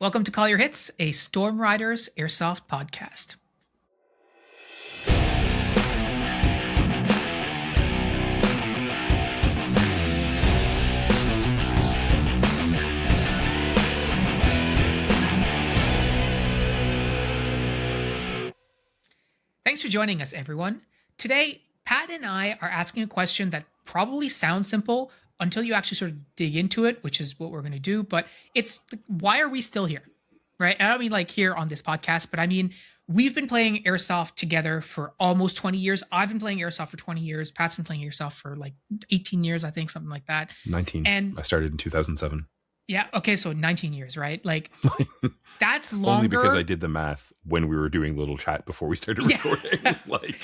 Welcome to Call Your Hits, a Storm Riders Airsoft podcast. Thanks for joining us, everyone. Today, Pat and I are asking a question that probably sounds simple until you actually sort of dig into it, which is what we're going to do. But it's why are we still here, right? I don't mean like here on this podcast, but I mean, we've been playing Airsoft together for almost 20 years. I've been playing Airsoft for 20 years. Pat's been playing Airsoft for like 18 years, I think, something like that. 19. And I started in 2007. Yeah. Okay. So 19 years, right? Like that's longer. Only because I did the math when we were doing little chat before we started recording. Like,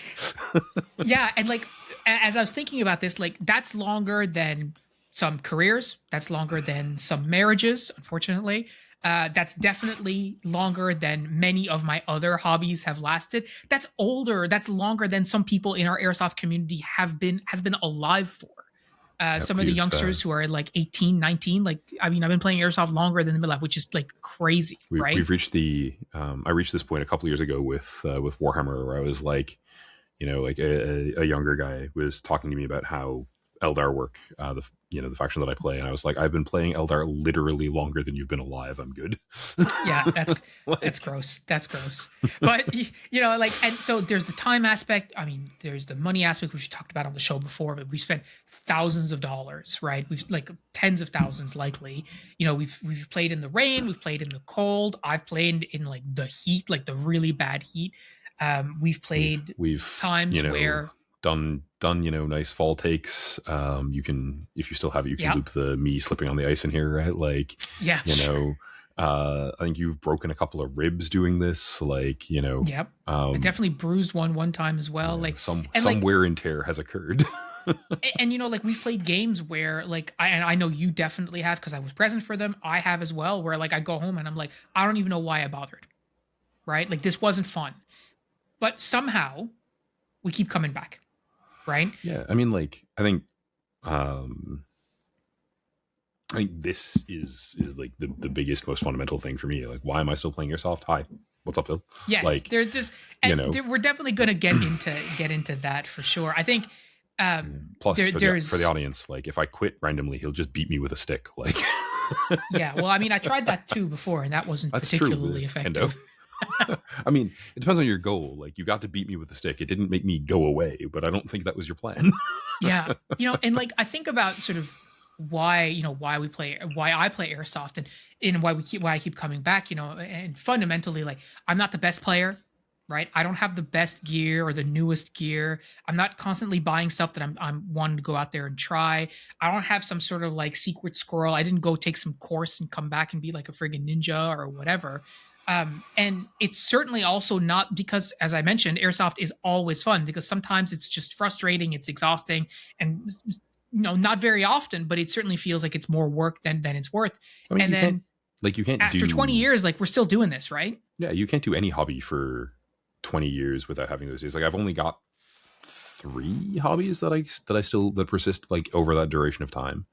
yeah. And like, as I was thinking about this, like that's longer than some careers. That's longer than some marriages, unfortunately. That's definitely longer than many of my other hobbies have lasted. That's older. That's longer than some people in our Airsoft community has been alive for. Some of the youngsters who are like 18, 19, like, I mean, I've been playing Airsoft longer than the midlife, which is like crazy, right? We've reached I reached this point a couple years ago with Warhammer, where I was like, you know, like a younger guy was talking to me about how Eldar work, the faction that I play. And I was like, I've been playing Eldar literally longer than you've been alive. I'm good. Yeah, that's gross. That's gross. But, you know, like, and so there's the time aspect. I mean, there's the money aspect, which we talked about on the show before, but we spent thousands of dollars, right? We've like tens of thousands likely. You know, we've played in the rain, we've played in the cold. I've played in like the heat, like the really bad heat. We've played times where done nice fall takes. You can, if you still have it, you can loop the me slipping on the ice in here, right? Like, I think you've broken a couple of ribs doing this, like, I definitely bruised one time as well. Like some wear and tear has occurred. and like we've played games where like I know you definitely have, because I was present for them. I have as well, where like I go home and I'm like, I don't even know why I bothered, right? Like this wasn't fun, but somehow we keep coming back. Right. Yeah. I mean, like, I think this is like the biggest, most fundamental thing for me. Like, why am I still playing Airsoft? Hi, what's up, Phil? Yes. Like, there's just, we're definitely going to get into that for sure. I think, plus for the audience, like if I quit randomly, he'll just beat me with a stick. Like, yeah. Well, I mean, I tried that too before, and that wasn't particularly effective. I mean, it depends on your goal. Like, you got to beat me with a stick. It didn't make me go away, but I don't think that was your plan. Yeah. And like, I think about sort of why I play Airsoft and why I keep coming back, and fundamentally, like, I'm not the best player, right? I don't have the best gear or the newest gear. I'm not constantly buying stuff that I'm wanting to go out there and try. I don't have some sort of like secret squirrel. I didn't go take some course and come back and be like a friggin' ninja or whatever. And it's certainly also not because, as I mentioned, Airsoft is always fun, because sometimes it's just frustrating, it's exhausting, and not very often, but it certainly feels like it's more work than it's worth. I mean, and then you can't after 20 years, like, we're still doing this, right? Yeah, you can't do any hobby for 20 years without having those days. Like, I've only got 3 hobbies that persist like over that duration of time.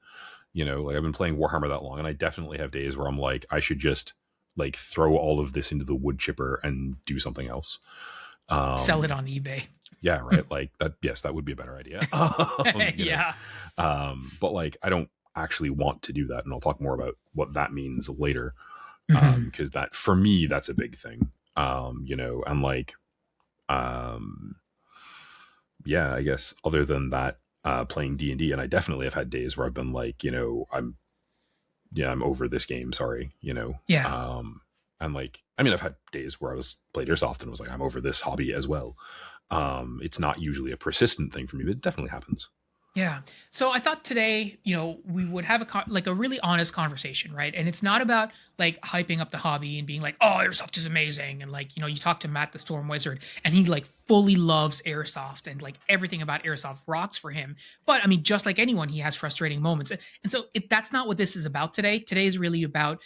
Like, I've been playing Warhammer that long, and I definitely have days where I'm like, I should just like throw all of this into the wood chipper and do something else. Sell it on eBay. Yeah, right. Like that. Yes, that would be a better idea. Yeah. But like, I don't actually want to do that, and I'll talk more about what that means later. Because that, for me, that's a big thing. And like, yeah, I guess other than that, playing D&D, and I definitely have had days where I've been like, I'm over this game. Sorry, Yeah. And like, I mean, I've had days where I played Airsoft and was like, I'm over this hobby as well. It's not usually a persistent thing for me, but it definitely happens. Yeah. So I thought today, we would have a really honest conversation, right? And it's not about like hyping up the hobby and being like, oh, Airsoft is amazing. And like, you talk to Matt, the Storm Wizard, and he like fully loves Airsoft and like everything about Airsoft rocks for him. But I mean, just like anyone, he has frustrating moments. And so that's not what this is about today. Today is really about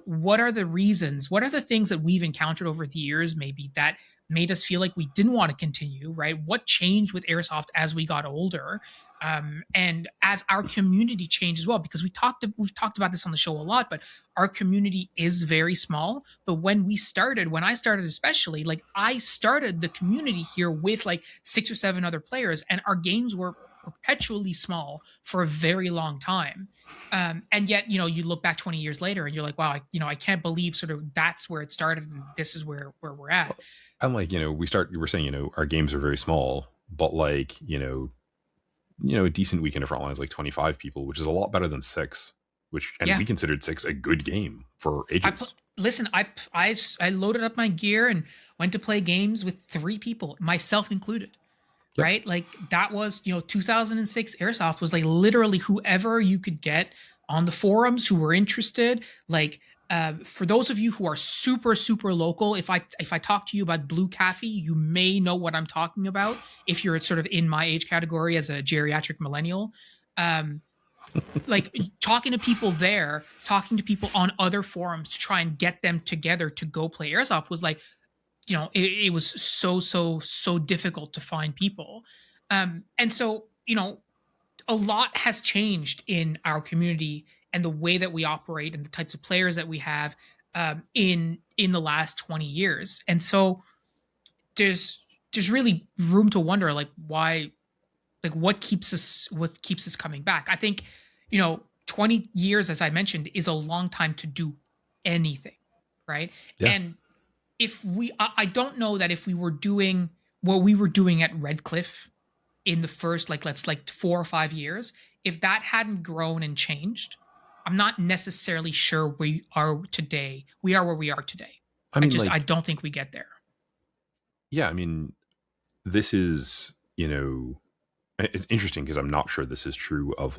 what are the reasons, what are the things that we've encountered over the years maybe that made us feel like we didn't want to continue, right? What changed with Airsoft as we got older, and as our community changed as well? Because we've talked about this on the show a lot, but our community is very small. But when I started especially, like I started the community here with like 6 or 7 other players, and our games were perpetually small for a very long time. And yet, you look back 20 years later and you're like, wow, I can't believe sort of that's where it started and this is where we're at. And like, you were saying, our games are very small, but like, a decent weekend of frontline is like 25 people, which is a lot better than 6, Yeah. we considered 6 a good game for ages. Listen, I loaded up my gear and went to play games with 3 people, myself included. Yep. Right? Like that was, 2006 Airsoft was like literally whoever you could get on the forums who were interested. Like, for those of you who are super, super local, if I talk to you about Blue Cafe, you may know what I'm talking about if you're sort of in my age category as a geriatric millennial. Like talking to people there, talking to people on other forums to try and get them together to go play Airsoft was like, it was so difficult to find people. And so, a lot has changed in our community and the way that we operate and the types of players that we have, in the last 20 years. And so there's really room to wonder like why, like what keeps us coming back. I think, 20 years, as I mentioned, is a long time to do anything, right? Yeah. And I don't know that if we were doing what we were doing at Redcliffe in the first, let's 4 or 5 years, if that hadn't grown and changed, I'm not necessarily sure we are today. We are where we are today. I mean, I don't think we get there. Yeah. I mean, this is, it's interesting because I'm not sure this is true of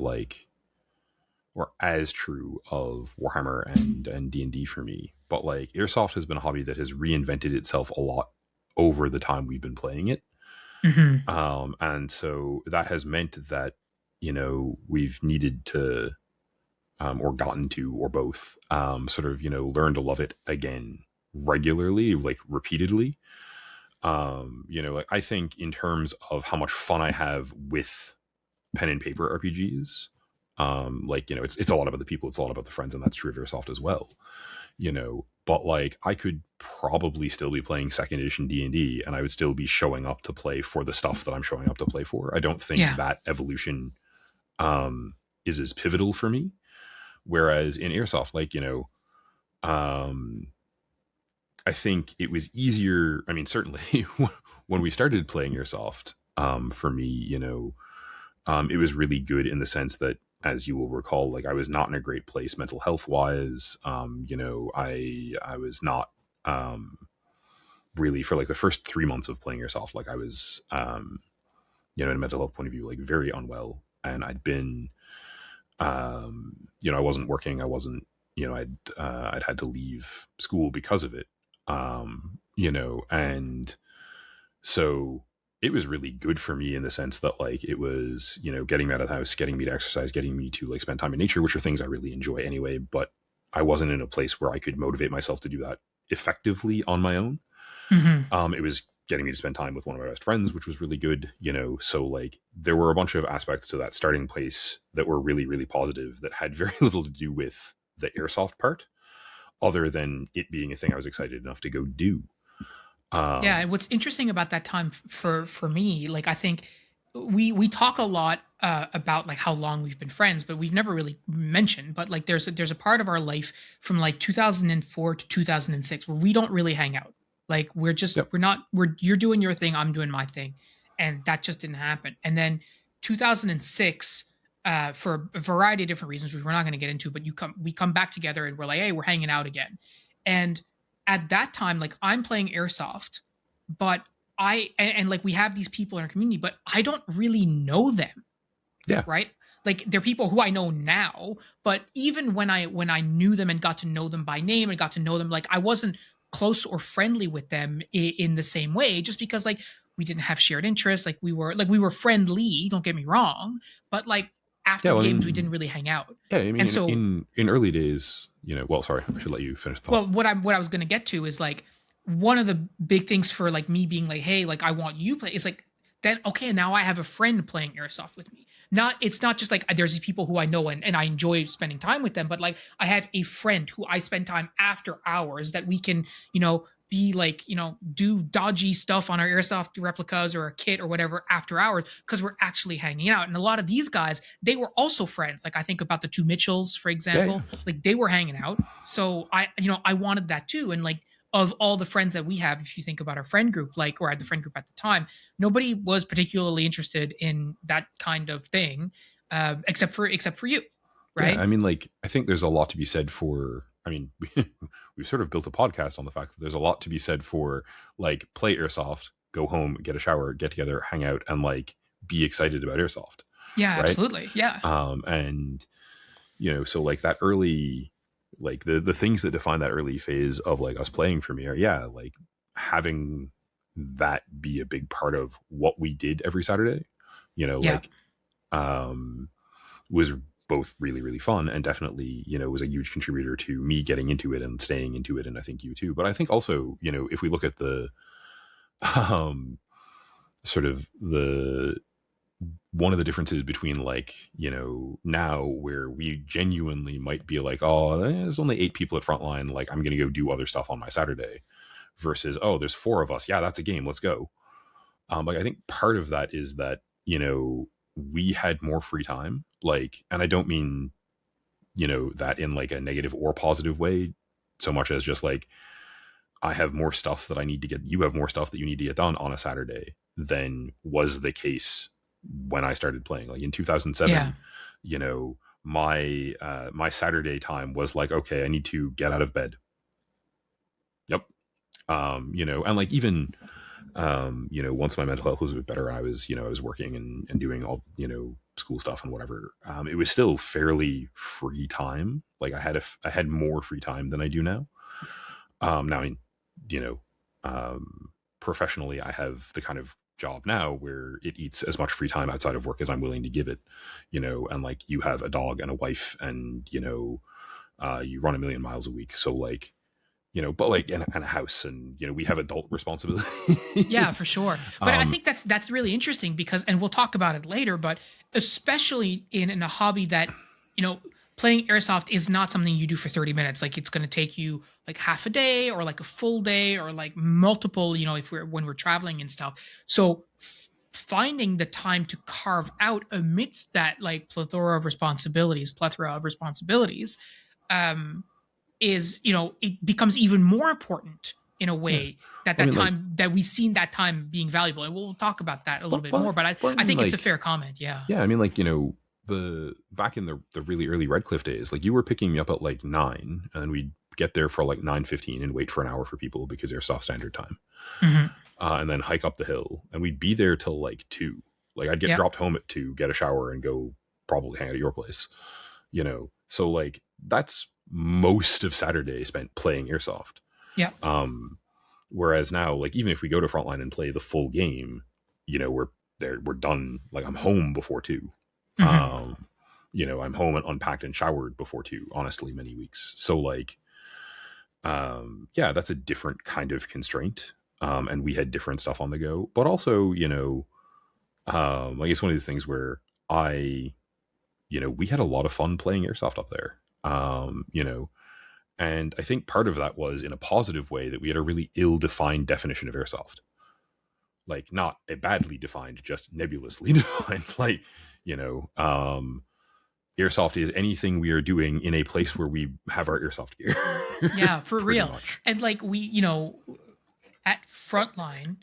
or as true of Warhammer and D&D for me. But like Airsoft has been a hobby that has reinvented itself a lot over the time we've been playing it. Mm-hmm. And so that has meant that, we've needed to, or gotten to, or both, sort of, learn to love it again regularly, like repeatedly. I think in terms of how much fun I have with pen and paper RPGs, it's a lot about the people, it's a lot about the friends, and that's true of Airsoft as well. But like I could probably still be playing 2nd edition D&D and I would still be showing up to play for the stuff that I'm showing up to play for. I don't think that evolution is as pivotal for me. Whereas in Airsoft, I think it was easier. I mean, certainly when we started playing Airsoft, for me, it was really good in the sense that, as you will recall, like I was not in a great place mental health wise. I was not really, for like the first 3 months of playing Airsoft, like I was, in a mental health point of view, like very unwell. And I'd been, I wasn't working. I wasn't, I'd had to leave school because of it. And so it was really good for me in the sense that like it was, getting me out of the house, getting me to exercise, getting me to like spend time in nature, which are things I really enjoy anyway. But I wasn't in a place where I could motivate myself to do that effectively on my own. Mm-hmm. It was getting me to spend time with one of my best friends, which was really good, so like there were a bunch of aspects to that starting place that were really, really positive that had very little to do with the Airsoft part, other than it being a thing I was excited enough to go do. Yeah, and what's interesting about that time for me, like I think we talk a lot about like how long we've been friends, but we've never really mentioned. But like there's a part of our life from like 2004 to 2006 where we don't really hang out. Like we're just you're doing your thing, I'm doing my thing, and that just didn't happen. And then 2006. For a variety of different reasons, which we're not going to get into, but we come back together and we're like, hey, we're hanging out again. And at that time, like I'm playing Airsoft, but and like we have these people in our community, but I don't really know them. Yeah. Right. Like they're people who I know now, but even when I knew them and got to know them by name and got to know them, like I wasn't close or friendly with them in the same way, just because like we didn't have shared interests. Like we were friendly, don't get me wrong, but like after Yeah, the well, I games we mean, didn't really hang out. yeah, I And mean, so, in early days, well, sorry, I should let you finish the thought. well, what I was gonna get to is like one of the big things for like me being like, hey, like I want you play is like then okay, now I have a friend playing airsoft with me. Not it's not just like there's these people who I know and I enjoy spending time with them, but like I have a friend who I spend time after hours that we can, be like, do dodgy stuff on our airsoft replicas or a kit or whatever after hours because we're actually hanging out. And a lot of these guys, they were also friends. Like I think about the two Mitchells, for Yeah, yeah. example, like they were hanging out. So I wanted that too. And like of all the friends that we have, if you think about our friend group, like or at the friend group at the time, nobody was particularly interested in that kind of thing, except for you, Yeah, right? I mean, like, I think there's a lot to be said for. I mean, we've sort of built a podcast on the fact that there's a lot to be said for like play airsoft, go home, get a shower, get together, hang out, and like be excited about airsoft, Yeah, right? absolutely. Yeah. And so like that early, like the things that define that early phase of like us playing for me are like having that be a big part of what we did every Saturday, Yeah. like was both really, really fun and definitely, was a huge contributor to me getting into it and staying into it. And I think you too. But I think also, if we look at the um sort of the one of the differences between like, now where we genuinely might be like, oh, there's only 8 people at frontline, like I'm gonna go do other stuff on my Saturday versus, oh, there's 4 of us. Yeah, that's a game. Let's go. Like I think part of that is that, we had more free time. Like, and I don't mean, that in like a negative or positive way, so much as just like I have more stuff that I need to get, you have more stuff that you need to get done on a Saturday than was the case when I started playing. Like in Yeah. 2007, my Saturday time was like, okay, I need to get out of bed. Yep. And like even once my mental health was a bit better, I was working and doing all, school stuff and whatever. It was still fairly free time. Like I had more free time than I do now. Now, I mean, you know, professionally, I have the kind of job now where it eats as much free time outside of work as I'm willing to give it, and like you have a dog and a wife and, you run a million miles a week. So like, but like, and a house and, we have adult Yeah, responsibilities. for sure. But I think that's really interesting because, and we'll talk about it later, but especially in a hobby that, playing airsoft is not something you do for 30 minutes. Like it's going to take you like half a day or like a full day or like multiple, if when we're traveling and stuff. So finding the time to carve out amidst that like plethora of responsibilities, um, is it becomes even more important in a Yeah. way that I that mean, like, time that we've seen that time being valuable, and we'll talk about that a little bit more, but i, well, I I mean, think it's a like, fair comment. Yeah. yeah, I mean, like, the back in the really early Red Cliff days, like you were picking me up at like 9 and we'd get there for like 9:15 and wait for an hour for people because they're soft standard time. Hmm. And then hike up the hill and we'd be there till like 2. Like I'd get Yeah. dropped home at 2, get a shower and go probably hang out at your place, So like that's most of Saturday spent playing airsoft. Yeah. Whereas now, like even if we go to frontline and play the full game, we're there, we're done. Like I'm home before 2. Hmm. I'm home and unpacked and showered before 2, honestly, many weeks. So like, yeah, that's a different kind of constraint. And we had different stuff on the go, but also, like it's one of these things where we had a lot of fun playing airsoft up there. And I think part of that was in a positive way that we had a really ill-defined definition of airsoft. Like not a badly defined, just nebulously defined. Like, airsoft is anything we are doing in a place where we have our airsoft gear. Yeah, for Pretty real. much. And like we at frontline,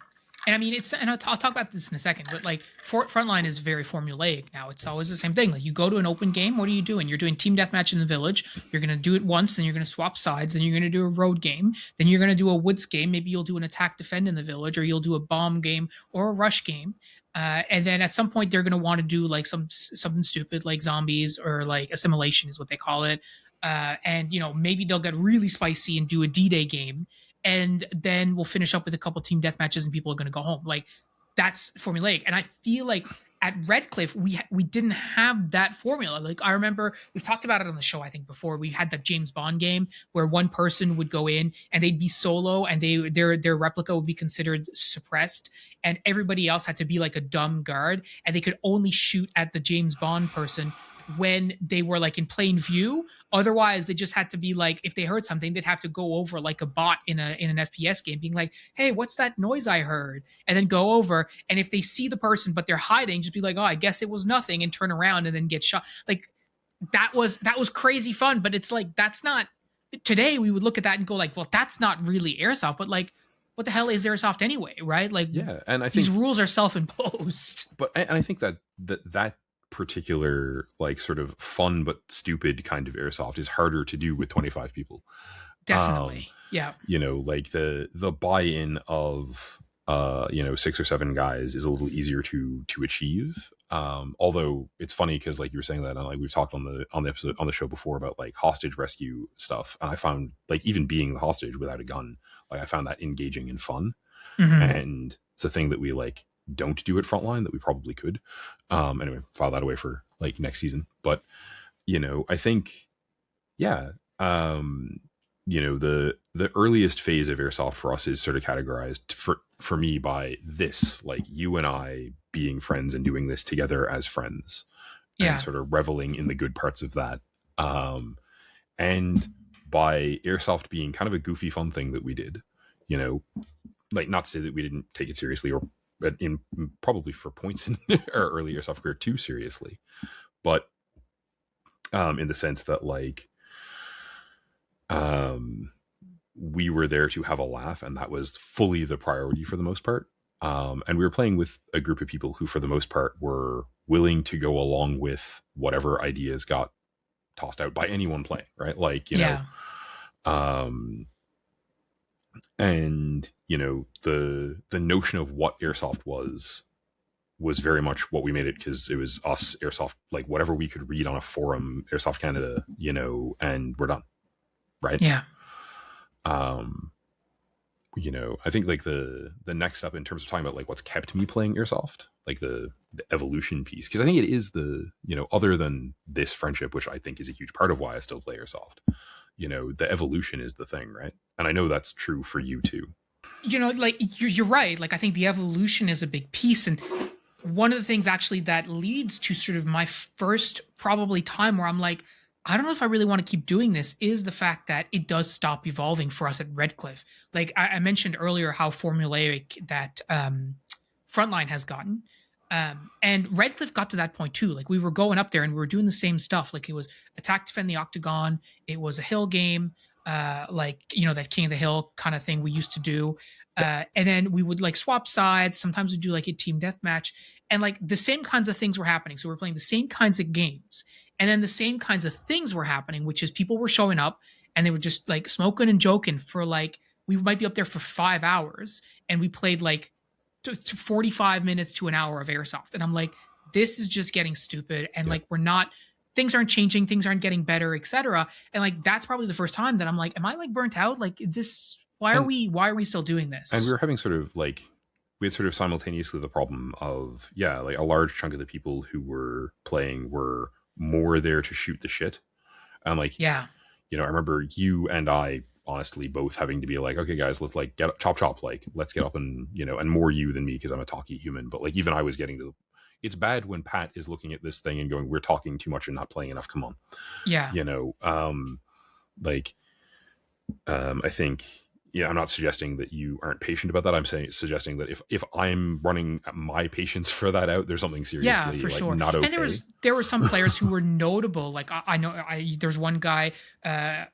and I mean it's, and I'll talk about this in a second, but like frontline is very formulaic now. It's always the same thing. Like you go to an open game, what are you doing? You're doing team deathmatch in the village. You're gonna do it once, then you're gonna swap sides, then you're gonna do a road game, then you're gonna do a woods game. Maybe you'll do an attack defend in the village, or you'll do a bomb game or a rush game. And then at some point they're gonna want to do like something stupid like zombies or like assimilation is what they call it. And maybe they'll get really spicy and do a D-Day game, and then we'll finish up with a couple team death matches and people are going to go home. Like that's formulaic, and I feel like at Redcliffe, we didn't have that formula. Like I remember we've talked about it on the show, I think before. We had that James Bond game where one person would go in and they'd be solo, and their replica would be considered suppressed, and everybody else had to be like a dumb guard, and they could only shoot at the James Bond person when they were like in plain view. Otherwise, they just had to be like, if they heard something, they'd have to go over like a bot in an FPS game, being like, "Hey, what's that noise I heard?" And then go over, and if they see the person but they're hiding, just be like, "Oh, I guess it was nothing," and turn around and then get shot. Like that was crazy fun, but it's like that's not. Today we would look at that and go like, "Well, that's not really airsoft," but like, what the hell is airsoft anyway, right? Like, Yeah, and I think these rules are self-imposed. but and I think that particular like sort of fun but stupid kind of airsoft is harder to do with 25 people. Definitely, yeah. Like the buy-in of 6 or 7 guys is a little easier to achieve. Although it's funny because like you were saying that, and like we've talked on the episode on the show before about like hostage rescue stuff, and I found like even being the hostage without a gun, like I found that engaging and fun. And it's a thing that we like don't do at Frontline that we probably could. Anyway, file that away for like next season. But I think, yeah, the earliest phase of airsoft for us is sort of categorized for me by this, like you and I being friends and doing this together as friends, and sort of reveling in the good parts of that, and by airsoft being kind of a goofy fun thing that we did, like not to say that we didn't take it seriously, or but in probably for points in our early airsoft career too seriously, but in the sense that like we were there to have a laugh, and that was fully the priority for the most part. And we were playing with a group of people who for the most part were willing to go along with whatever ideas got tossed out by anyone playing, right? Like and the notion of what airsoft was very much what we made it, because it was us, airsoft, like whatever we could read on a forum, Airsoft Canada, and we're done, right? I think like the next step in terms of talking about like what's kept me playing airsoft, like the evolution piece, because I think it is the other than this friendship, which I think is a huge part of why I still play airsoft, the evolution is the thing, right? And I know that's true for you too. Like you're right. Like I think the evolution is a big piece, and one of the things actually that leads to sort of my first probably time where I'm like, I don't know if I really want to keep doing this, is the fact that it does stop evolving for us at Redcliffe. Like I mentioned earlier how formulaic that Frontline has gotten. And Redcliffe got to that point too. Like we were going up there and we were doing the same stuff. Like it was attack, defend the octagon. It was a hill game, that King of the Hill kind of thing we used to do. And then we would like swap sides. Sometimes we'd do like a team deathmatch, and like the same kinds of things were happening. So we're playing the same kinds of games, and then the same kinds of things were happening, which is people were showing up and they were just like smoking and joking for like, we might be up there for 5 hours, and we played like 45 minutes to an hour of airsoft. And I'm like, this is just getting stupid. And like, things aren't changing, things aren't getting better, etc. And like, that's probably the first time that I'm like, am I like burnt out? Like why are we still doing this? And we were having we had sort of simultaneously the problem of, like a large chunk of the people who were playing were more there to shoot the shit. And like, I remember you and I honestly both having to be like, okay guys, let's like get chop, like let's get up and and more you than me because I'm a talky human, but like even I was getting to it's bad when Pat is looking at this thing and going, we're talking too much and not playing enough, come on. I think I'm not suggesting that you aren't patient about that. I'm suggesting that if I'm running my patience for that out, there's something seriously for sure. not okay. And there were some players who were notable. Like I know there's one guy,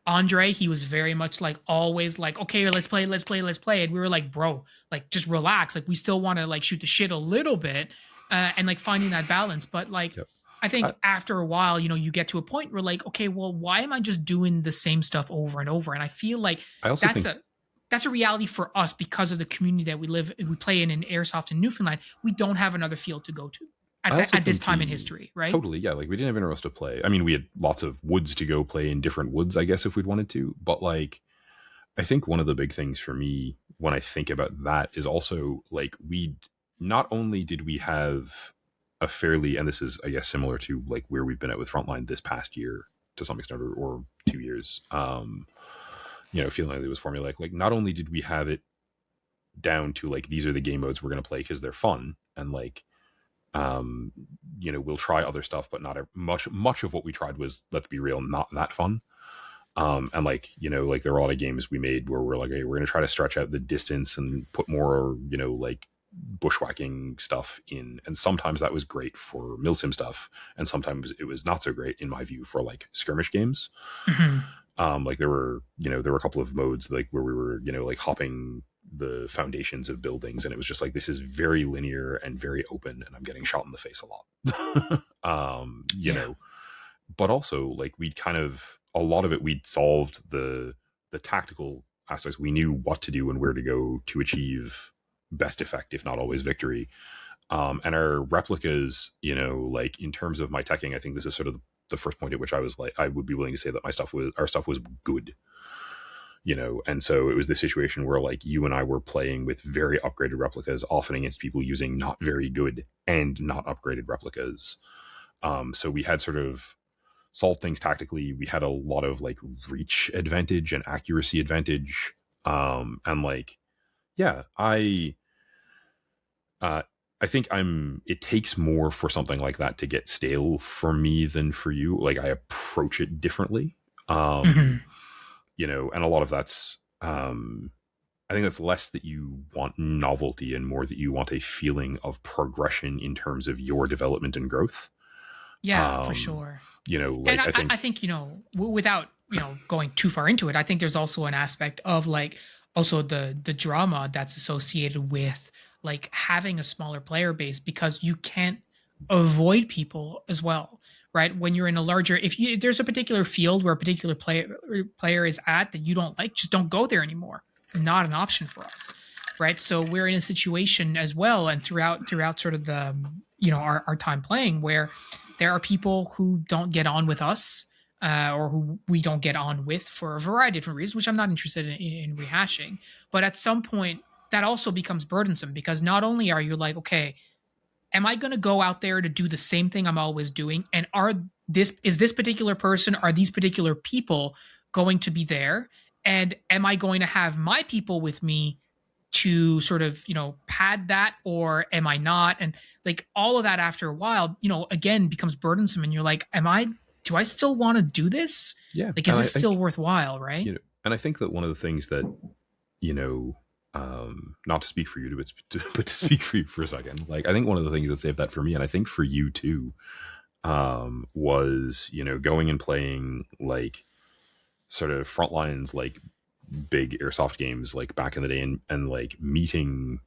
Andre. He was very much like always like, okay, let's play. And we were like, bro, like just relax. Like we still want to like shoot the shit a little bit, and like finding that balance. But like, I think after a while, you get to a point where like, okay, well, why am I just doing the same stuff over and over? And I feel like that's a reality for us because of the community that we play in airsoft in Newfoundland. We don't have another field to go to at this time in history, right? Totally, yeah. Like we didn't have anywhere else to play. I mean, we had lots of woods to go play in different woods, I guess, if we'd wanted to. But like, I think one of the big things for me when I think about that is also like not only did we have a fairly, and this is, I guess, similar to like where we've been at with Frontline this past year to some extent, or 2 years. Feeling like it was formulaic. Like, not only did we have it down to like, these are the game modes we're going to play because they're fun, and like, we'll try other stuff, but not much of what we tried was, let's be real, not that fun. And like, like there were a lot of games we made where we're like, hey, we're going to try to stretch out the distance and put more, like bushwhacking stuff in. And sometimes that was great for milsim stuff, and sometimes it was not so great, in my view, for like skirmish games. Like there were a couple of modes like where we were, like hopping the foundations of buildings, and it was just like, this is very linear and very open, and I'm getting shot in the face a lot. But also like, we'd kind of, a lot of it, we'd solved the tactical aspects. We knew what to do and where to go to achieve best effect, if not always victory. And our replicas, like in terms of my teching, I think this is sort of the first point at which I was like, I would be willing to say that our stuff was good. And so it was this situation where like, you and I were playing with very upgraded replicas, often against people using not very good and not upgraded replicas. So we had sort of solved things tactically. We had a lot of like reach advantage and accuracy advantage. And like, yeah, I think it takes more for something like that to get stale for me than for you. Like, I approach it differently. And a lot of that's, I think that's less that you want novelty and more that you want a feeling of progression in terms of your development and growth. Yeah, for sure. Like, and I think, without, going too far into it, I think there's also an aspect of like, also the drama that's associated with like having a smaller player base, because you can't avoid people as well. Right. When you're in a larger, if there's a particular field where a particular player is at that you don't like, just don't go there anymore. Not an option for us. Right. So we're in a situation as well. And throughout sort of the, our time playing, where there are people who don't get on with us, or who we don't get on with for a variety of different reasons, which I'm not interested in rehashing. But at some point, that also becomes burdensome, because not only are you like, okay, am I going to go out there to do the same thing I'm always doing? And is this particular person, are these particular people going to be there? And am I going to have my people with me to sort of, pad that, or am I not? And like all of that after a while, again, becomes burdensome, and you're like, do I still want to do this? Yeah. Like, is this still worthwhile? Right. And I think that one of the things that, not to speak for you, but to speak for you for a second, like, I think one of the things that saved that for me, and I think for you too, was, going and playing like sort of Frontlines, like big Airsoft games, like back in the day, and like meeting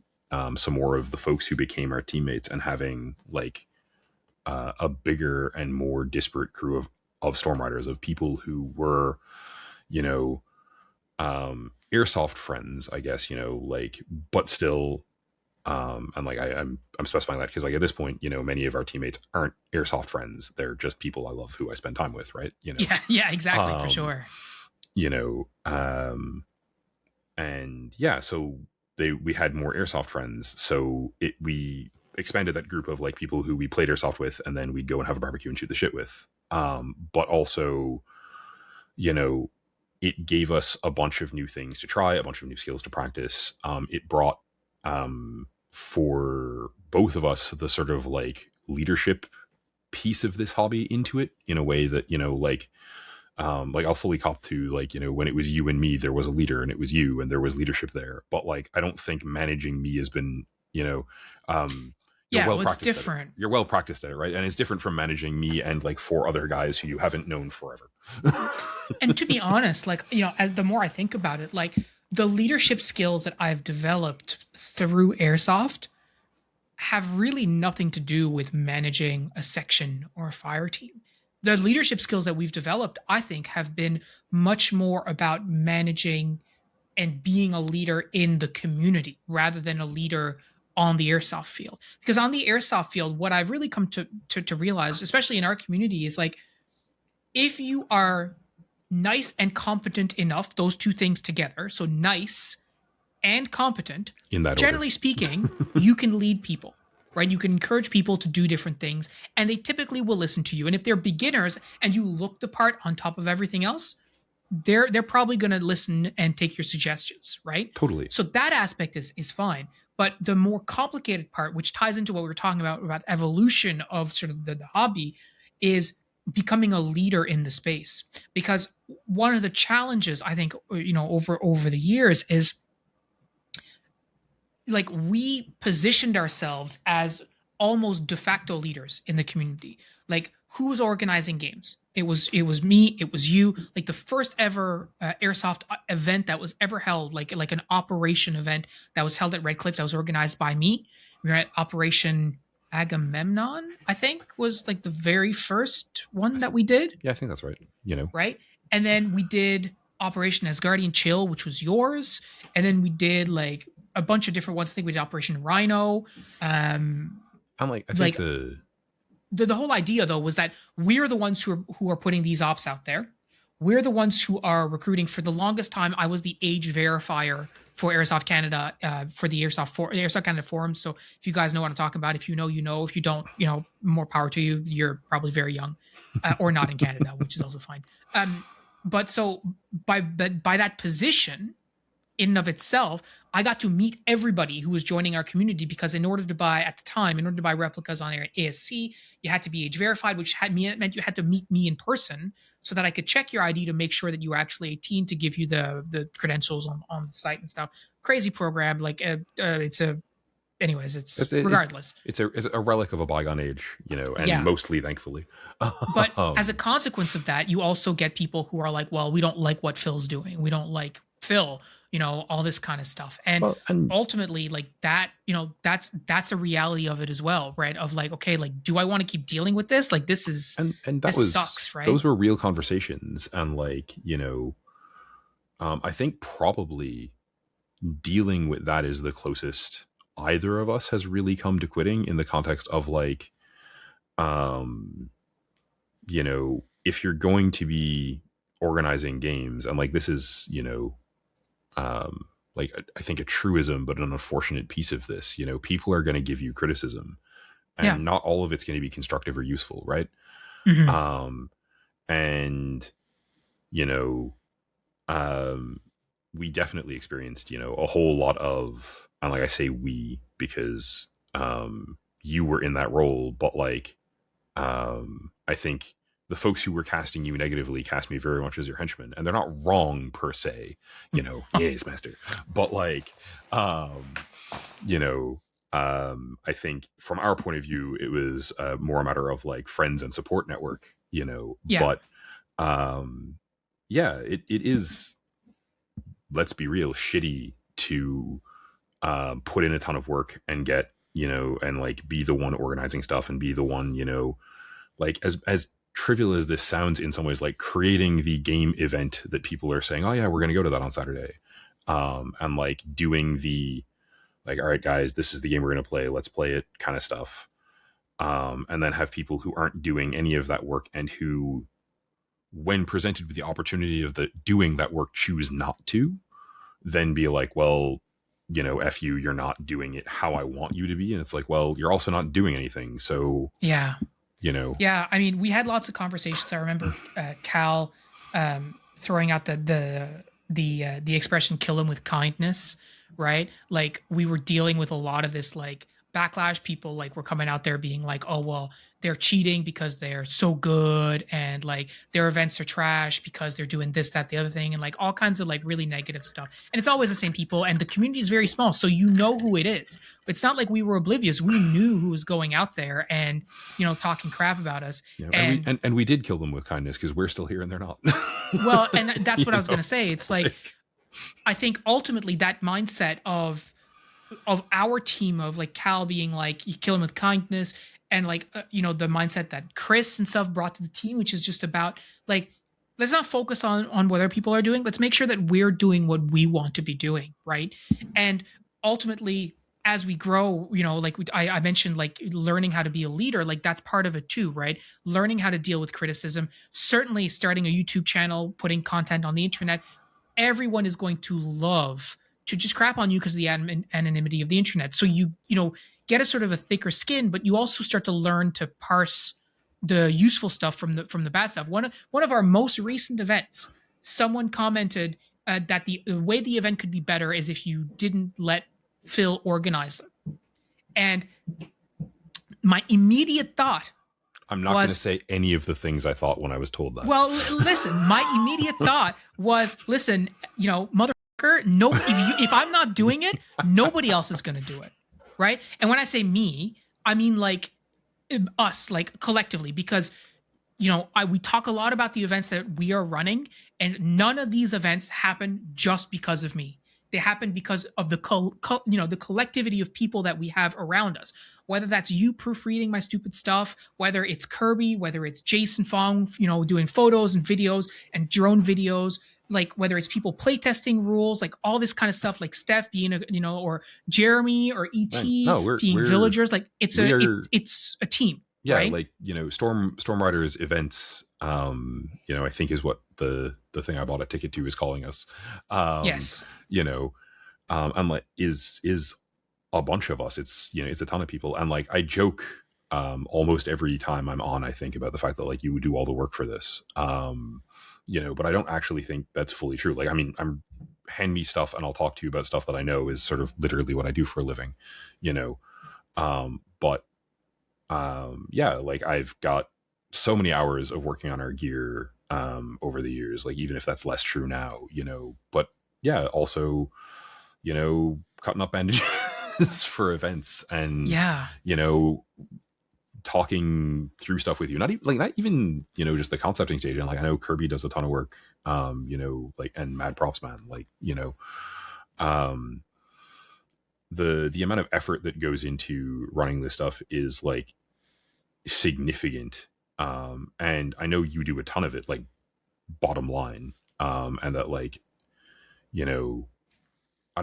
some more of the folks who became our teammates, and having like a bigger and more disparate crew of Storm Riders, of people who were, Airsoft friends, I guess, like, but still, and like I'm specifying that because like at this point, many of our teammates aren't Airsoft friends. They're just people I love who I spend time with, right? Yeah, exactly, for sure. And yeah, so we had more Airsoft friends, so we expanded that group of like people who we played Airsoft with, and then we'd go and have a barbecue and shoot the shit with. But also, it gave us a bunch of new things to try, a bunch of new skills to practice. It brought, for both of us, the sort of like leadership piece of this hobby into it, in a way that, like I'll fully cop to, like, when it was you and me, there was a leader, and it was you, and there was leadership there. But like, I don't think managing me has been, it's different. You're well practiced at it, right? And it's different from managing me and like 4 other guys who you haven't known forever. And to be honest, like, as the more I think about it, like the leadership skills that I've developed through Airsoft have really nothing to do with managing a section or a fire team. The leadership skills that we've developed, I think, have been much more about managing and being a leader in the community rather than a leader on the Airsoft field. Because on the Airsoft field, what I've really come to realize, especially in our community, is like, if you are nice and competent enough, those two things together, so nice and competent, in that generally order, speaking, you can lead people, right? You can encourage people to do different things, and they typically will listen to you. And if they're beginners and you look the part on top of everything else, they're probably going to listen and take your suggestions, right? Totally. So that aspect is fine. But the more complicated part, which ties into what we were talking about evolution of sort of the hobby, is becoming a leader in the space. Because one of the challenges I think, over the years is like we positioned ourselves as almost de facto leaders in the community. Like who's organizing games? It was me. It was you. Like the first ever airsoft event that was ever held, like an operation event that was held at Red Cliff that was organized by me. We were at Operation Agamemnon, I think, was like the very first one that we did. Yeah, I think that's right. Right, and then we did Operation Asgardian Chill, which was yours, and then we did like a bunch of different ones. I think we did Operation Rhino. I'm like, I think Like, the whole idea though was that we're the ones who are putting these ops out there. We're the ones who are recruiting. For the longest time, I was the age verifier for Airsoft Canada, for the Airsoft Canada forum. So if you guys know what I'm talking about, if you know, you know. If you don't, more power to you. You're probably very young, or not in Canada, which is also fine. But so by that position, in and of itself, I got to meet everybody who was joining our community, because in order to buy replicas on ASC, you had to be age verified, which meant you had to meet me in person so that I could check your ID to make sure that you were actually 18 to give you the credentials on the site and stuff. Crazy program. Like it's regardless. It's a relic of a bygone age, and mostly thankfully. But as a consequence of that, you also get people who are like, well, we don't like what Phil's doing. We don't like Phil, all this kind of stuff. And ultimately, like that, that's a reality of it as well, right? Of like, okay, like, do I want to keep dealing with this? Like, this is, and this sucks, right? Those were real conversations. And like, I think probably dealing with that is the closest either of us has really come to quitting, in the context of like, if you're going to be organizing games, and like, this is, like, I think a truism, but an unfortunate piece of this, people are going to give you criticism, and not all of it's going to be constructive or useful. Right. Mm-hmm. And, we definitely experienced, a whole lot of, and like I say, we, because, you were in that role, but like, I think the folks who were casting you negatively cast me very much as your henchman, and they're not wrong per se, yes, master. But like, I think from our point of view, it was more a matter of like friends and support network, but, it is, let's be real, shitty to, put in a ton of work and get, and like be the one organizing stuff and be the one, like as trivial as this sounds in some ways, like creating the game event that people are saying, oh yeah, we're going to go to that on Saturday. And like doing the, like, all right, guys, this is the game we're going to play. Let's play it kind of stuff. And then have people who aren't doing any of that work, and who, when presented with the opportunity of doing that work, choose not to, then be like, well, F you, you're not doing it how I want you to be. And it's like, well, you're also not doing anything. So yeah. I mean, we had lots of conversations. I remember Cal throwing out the expression "kill him with kindness," right? Like, we were dealing with a lot of this like backlash. People like were coming out there being like, oh well, they're cheating because they're so good, and like their events are trash because they're doing this, that, the other thing, and like all kinds of like really negative stuff. And it's always the same people, and the community is very small, so who it is. It's not like we were oblivious. We knew who was going out there and talking crap about us. And we did kill them with kindness, because we're still here and they're not. Well, and that's what I was going to say. It's like, I think ultimately that mindset of our team, of like Cal being like, you kill him with kindness, and like the mindset that Chris and stuff brought to the team, which is just about like, let's not focus on what other people are doing. Let's make sure that we're doing what we want to be doing, right? And ultimately, as we grow, like I mentioned, like learning how to be a leader, like that's part of it too, right? Learning how to deal with criticism. Certainly starting a YouTube channel, putting content on the internet. Everyone is going to love to just crap on you because of the anonymity of the internet. So you get a sort of a thicker skin, but you also start to learn to parse the useful stuff from the bad stuff. One of our most recent events, someone commented that the way the event could be better is if you didn't let Phil organize them. And my immediate thought, I'm not going to say any of the things I thought when I was told that. well, listen, my immediate thought was, listen, motherfucker, no, if I'm not doing it, nobody else is going to do it, right? And when I say me, I mean like us, like collectively, because we talk a lot about the events that we are running, and none of these events happen just because of me. They happen because of the the collectivity of people that we have around us. Whether that's you proofreading my stupid stuff, whether it's Kirby, whether it's Jason Fong, doing photos and videos and drone videos, like whether it's people playtesting rules, like all this kind of stuff, like Steph being or Jeremy or ET being villagers, like it's a team. Yeah, right? like Storm Riders events. I think is what the thing I bought a ticket to is calling us. Yes. And like is a bunch of us. It's it's a ton of people, and like I joke almost every time I'm on, I think about the fact that like you would do all the work for this. But I don't actually think that's fully true. Like, I mean, hand me stuff and I'll talk to you about stuff that I know is sort of literally what I do for a living, like I've got so many hours of working on our gear over the years, like even if that's less true now, but yeah, also, cutting up bandages for events and, talking through stuff with you, not even just the concepting stage. And like I know Kirby does a ton of work, and mad props, man, the amount of effort that goes into running this stuff is like significant, and I know you do a ton of it, like bottom line, and that like I don't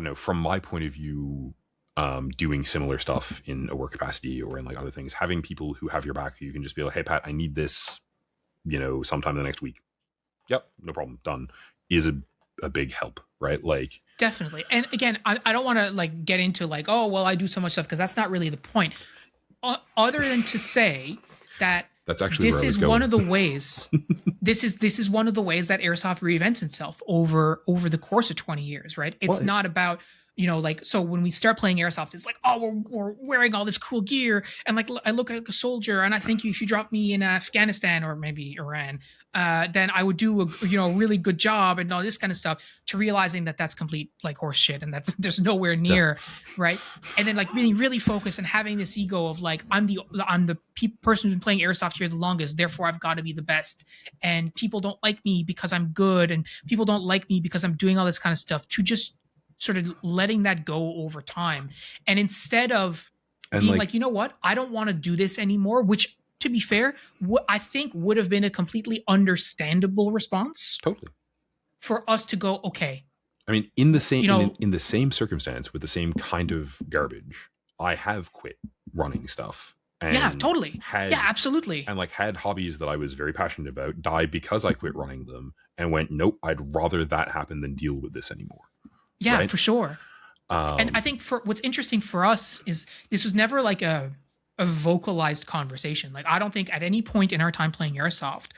know, from my point of view, doing similar stuff in a work capacity or in like other things, having people who have your back, who you can just be like, hey Pat, I need this, sometime in the next week. Yep, no problem, done, is a big help, right? Like definitely. And again, I don't want to like get into like, oh well, I do so much stuff, because that's not really the point. Other than to say that that's actually this is one of the ways. this is one of the ways that Airsoft reinvents itself over the course of 20 years, right? It's not about so when we start playing Airsoft, it's like, oh, we're wearing all this cool gear, and like I look like a soldier, and I think if you drop me in Afghanistan or maybe Iran, then I would do a really good job and all this kind of stuff. To realizing that that's complete like horse shit, and that's there's nowhere near right. And then like being really focused and having this ego of like I'm the person who's been playing Airsoft here the longest, therefore I've got to be the best, and people don't like me because I'm good, and people don't like me because I'm doing all this kind of stuff. To just sort of letting that go over time, and instead of being like, you know what, I don't want to do this anymore, which to be fair, I think would have been a completely understandable response. Totally. For us to go, okay. I mean, in the same in the same circumstance with the same kind of garbage, I have quit running stuff. And yeah, totally. Absolutely. And like had hobbies that I was very passionate about die because I quit running them and went, nope, I'd rather that happen than deal with this anymore. Yeah, right? For sure. And I think for what's interesting for us is this was never like a vocalized conversation. Like I don't think at any point in our time playing Airsoft,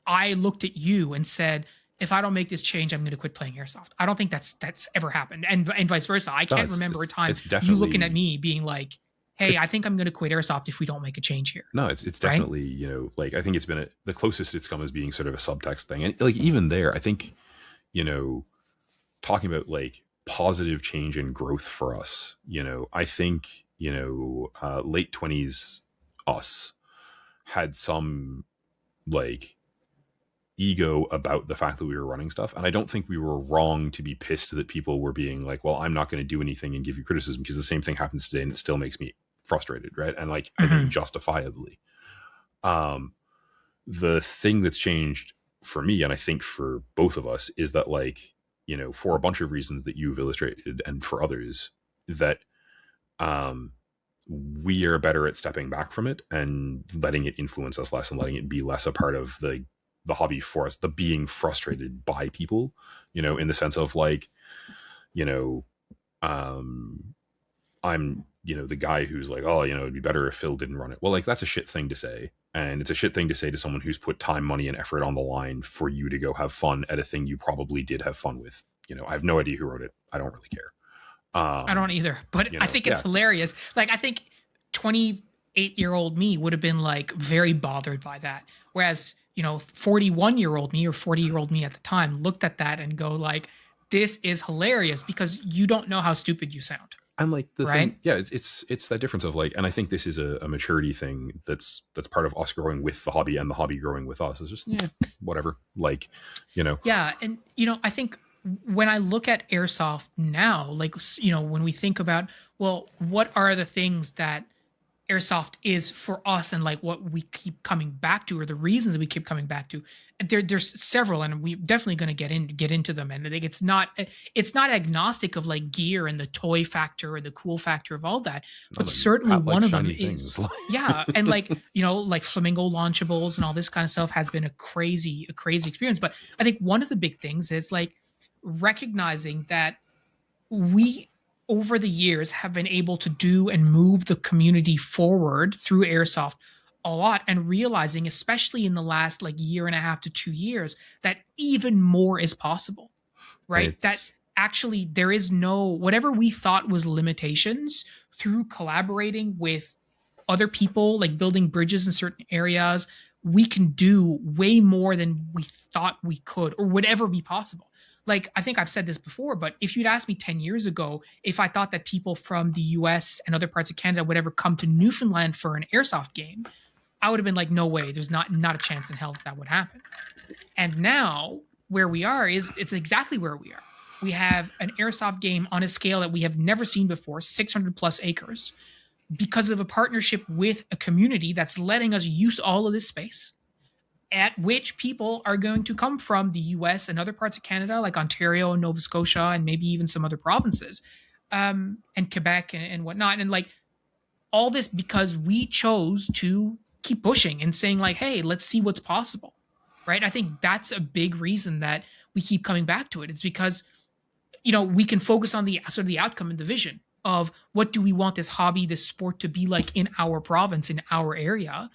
I looked at you and said, if I don't make this change, I'm going to quit playing Airsoft. I don't think that's ever happened. And vice versa. I can't remember a time you looking at me being like, hey, I think I'm going to quit Airsoft if we don't make a change here. No, it's definitely, like I think it's been the closest it's come as being sort of a subtext thing. And like even there, I think, talking about like positive change and growth for us, I think, late 20s us had some like ego about the fact that we were running stuff. And I don't think we were wrong to be pissed that people were being like, well, I'm not going to do anything and give you criticism, because the same thing happens today and it still makes me frustrated. Right. And like, I think justifiably, the thing that's changed for me, and I think for both of us, is that like, for a bunch of reasons that you've illustrated and for others, that we are better at stepping back from it and letting it influence us less and letting it be less a part of the hobby for us, the being frustrated by people, in the sense of like, um I'm, the guy who's like, oh, it'd be better if Phil didn't run it. Well, like, that's a shit thing to say. And it's a shit thing to say to someone who's put time, money, and effort on the line for you to go have fun at a thing you probably did have fun with. I have no idea who wrote it. I don't really care. I don't either, but I think it's yeah. hilarious. Like, I think 28-year-old me would have been like very bothered by that. Whereas, 41-year-old me or 40-year-old me at the time looked at that and go like, this is hilarious because you don't know how stupid you sound. And like the Right? thing, yeah, it's that difference of like, and I think this is a maturity thing that's part of us growing with the hobby and the hobby growing with us. It's just, whatever. Like, Yeah, and I think when I look at airsoft now, like when we think about, well, what are the things that airsoft is for us, and like what we keep coming back to, or the reasons we keep coming back to, there's several, and we're definitely going to get into them. And I think it's not agnostic of like gear and the toy factor or the cool factor of all that, but certainly one of them is yeah. And like like flamingo launchables and all this kind of stuff has been a crazy experience. But I think one of the big things is like recognizing that we over the years have been able to do and move the community forward through airsoft a lot, and realizing, especially in the last like year and a half to 2 years, that even more is possible, right? That actually there is no, whatever we thought was limitations, through collaborating with other people, like building bridges in certain areas, we can do way more than we thought we could or would ever be possible. Like, I think I've said this before, but if you'd asked me 10 years ago if I thought that people from the US and other parts of Canada would ever come to Newfoundland for an airsoft game, I would have been like, no way, there's not a chance in hell that would happen. And now where we are is it's exactly where we are. We have an airsoft game on a scale that we have never seen before, 600 plus acres, because of a partnership with a community that's letting us use all of this space, at which people are going to come from the US and other parts of Canada, like Ontario and Nova Scotia, and maybe even some other provinces, and Quebec and whatnot. And like all this because we chose to keep pushing and saying like, hey, let's see what's possible. Right. I think that's a big reason that we keep coming back to it. It's because, we can focus on the sort of the outcome and the vision of what do we want this hobby, this sport to be like in our province, in our area,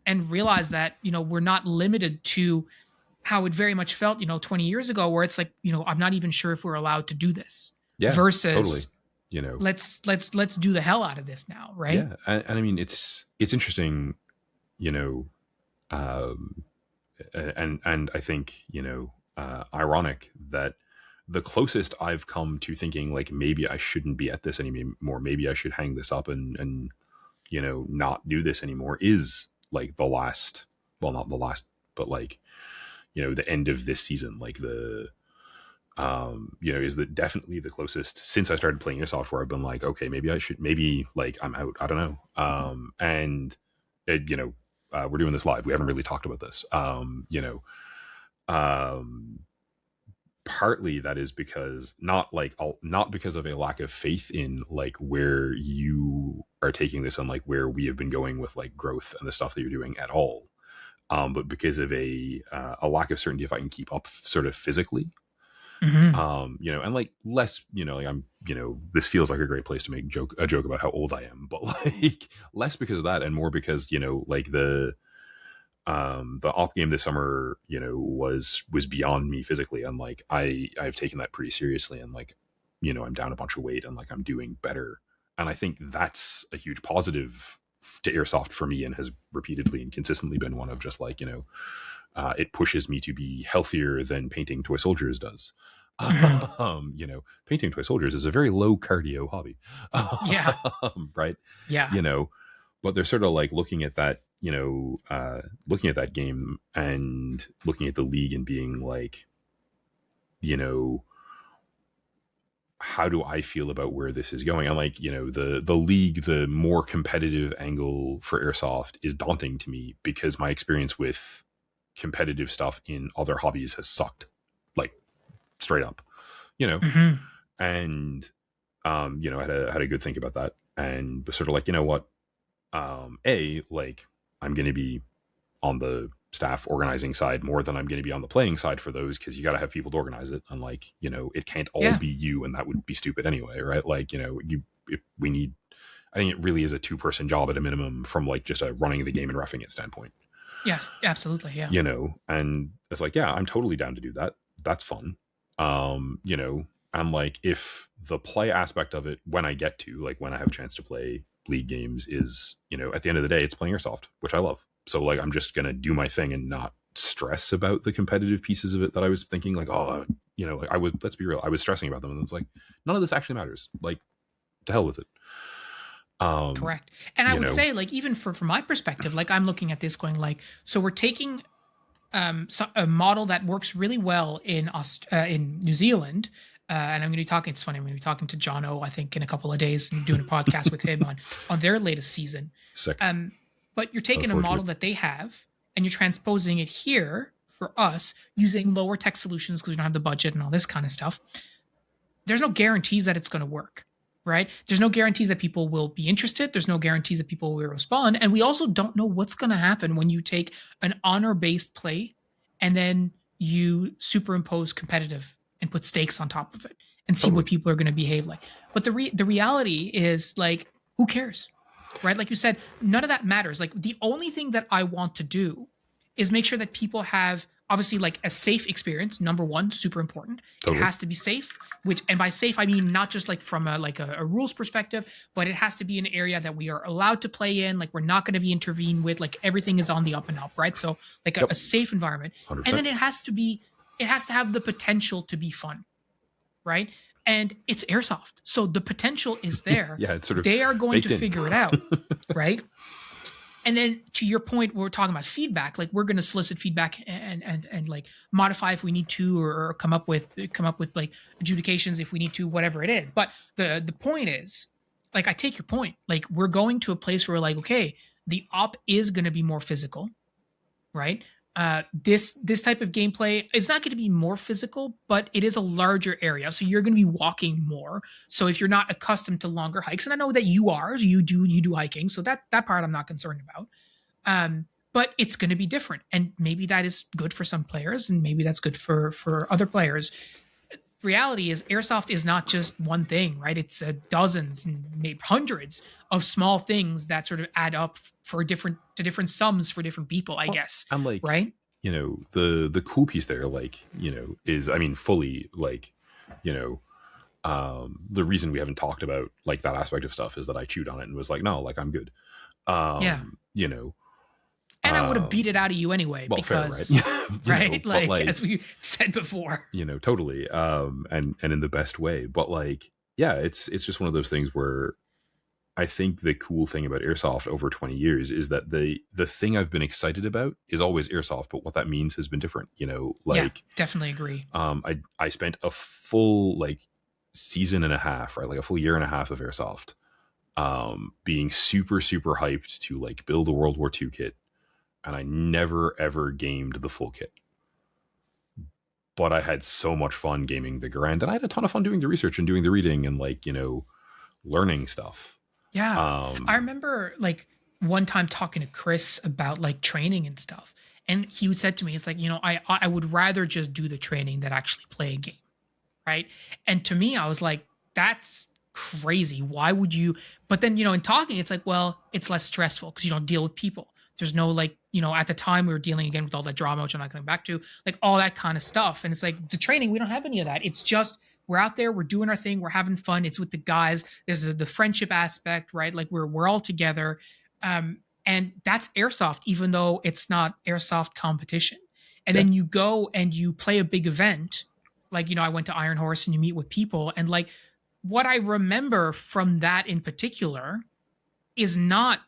and realize that, we're not limited to how it very much felt, 20 years ago, where it's like, I'm not even sure if we're allowed to do this. Yeah, versus totally. Let's do the hell out of this now, right? Yeah, and I mean it's interesting, and I think ironic that the closest I've come to thinking like maybe I shouldn't be at this anymore, maybe I should hang this up and not do this anymore, is like the last, well, not the last, but like the end of this season, like the is that definitely the closest since I started playing airsoft, where I've been like, okay, maybe like I'm out, I don't know. And we're doing this live, we haven't really talked about this. Partly that is because not because of a lack of faith in like where you are taking this and like where we have been going with like growth and the stuff that you're doing at all, but because of a lack of certainty if I can keep up sort of physically. Mm-hmm. And like less, like I'm, this feels like a great place to make a joke about how old I am, but like less because of that and more because, like the op game this summer, was beyond me physically. And like, I've taken that pretty seriously, and like, I'm down a bunch of weight and like, I'm doing better. And I think that's a huge positive to airsoft for me, and has repeatedly and consistently been one of just like, it pushes me to be healthier than painting toy soldiers does. Painting toy soldiers is a very low cardio hobby. Yeah. Right. Yeah. But they're sort of like looking at that, looking at that game and looking at the league and being like, how do I feel about where this is going? And like, the league, the more competitive angle for airsoft is daunting to me, because my experience with competitive stuff in other hobbies has sucked, like straight up, Mm-hmm. and had a good think about that, and was sort of like, what, like I'm going to be on the staff organizing side more than I'm going to be on the playing side for those, because you got to have people to organize it, and like, you know, it can't all Yeah. be you, and that would be stupid anyway, right? Like, you know, we need, I think it really is a 2-person job at a minimum from like just a running the game and reffing it standpoint. Yes, absolutely. Yeah. You know, and it's like, yeah, I'm totally down to do that. That's fun. You know, and like, if the play aspect of it, when I get to, like, when I have a chance to play league games, is, you know, at the end of the day, it's playing Airsoft, which I love. So like, I'm just going to do my thing and not stress about the competitive pieces of it that I was thinking like, oh, you know, like, I would, let's be real, I was stressing about them, and it's like, none of this actually matters. Like, to hell with it. Correct. And I you would know, say, like, even from my perspective, like, I'm looking at this going like, so we're taking a model that works really well in New Zealand. And I'm going to be talking. It's funny. I'm going to be talking to John O, I think, in a couple of days, and doing a podcast with him on their latest season. sick. But you're taking a model that they have, and you're transposing it here for us using lower tech solutions because we don't have the budget and all this kind of stuff. There's no guarantees that it's going to work, right? There's no guarantees that people will be interested. There's no guarantees that people will respond. And we also don't know what's going to happen when you take an honor-based play and then you superimpose competitive and put stakes on top of it and see what people are going to behave like. But the reality is, like, who cares, right? Like you said, none of that matters. Like, the only thing that I want to do is make sure that people have, obviously, like, a safe experience. Number one, super important. It has to be safe, which, and by safe, I mean not just like from a rules perspective, but it has to be an area that we are allowed to play in. Like, we're not going to be intervened with, like, everything is on the up and up, right? So like a safe environment. 100%. And then it has to have the potential to be fun, right? And it's Airsoft. So the potential is there. Yeah, it's sort of, they are going to in. figure it out, right? And then to your point, we're talking about feedback. Like, we're going to solicit feedback and like modify if we need to, or come up with like adjudications if we need to, whatever it is. But the point is, like, I take your point. Like, we're going to a place where, like, okay, the op is going to be more physical, right? This type of gameplay is not going to be more physical, but it is a larger area, so you're going to be walking more. So if you're not accustomed to longer hikes, and I know that you are, you do hiking, so that part I'm not concerned about. But it's going to be different, and maybe that is good for some players, and maybe that's good for other players. Reality is, Airsoft is not just one thing, right? It's dozens and maybe hundreds of small things that sort of add up for different sums for different people, I guess. I'm like, right? You know, the cool piece there, like, you know, is, I mean, fully, like, you know, the reason we haven't talked about like that aspect of stuff is that I chewed on it and was like, no, like, I'm good. You know, and I would have beat it out of you anyway, well, because fair, right? right, like, as we said before, you know, totally, and in the best way. But like, yeah, it's just one of those things where I think the cool thing about Airsoft over 20 years is that the thing I've been excited about is always Airsoft, but what that means has been different. You know, like, yeah, definitely agree. I spent a full like season and a half, right, like a full year and a half of Airsoft, being super hyped to like build a World War II kit. And I never, ever gamed the full kit. But I had so much fun gaming the Garand. And I had a ton of fun doing the research and doing the reading and, like, you know, learning stuff. Yeah. I remember, like, one time talking to Chris about, like, training and stuff. And he said to me, it's like, you know, I would rather just do the training than actually play a game. Right. And to me, I was like, that's crazy. Why would you? But then, you know, in talking, it's like, well, it's less stressful because you don't deal with people. There's no, like, you know, at the time we were dealing again with all that drama, which I'm not going back to, like, all that kind of stuff. And it's like, the training, we don't have any of that. It's just, we're out there, we're doing our thing, we're having fun. It's with the guys. There's the friendship aspect, right? Like, we're all together. And that's Airsoft, even though it's not Airsoft competition. And then you go and you play a big event. Like, you know, I went to Iron Horse and you meet with people. And, like, what I remember from that in particular is not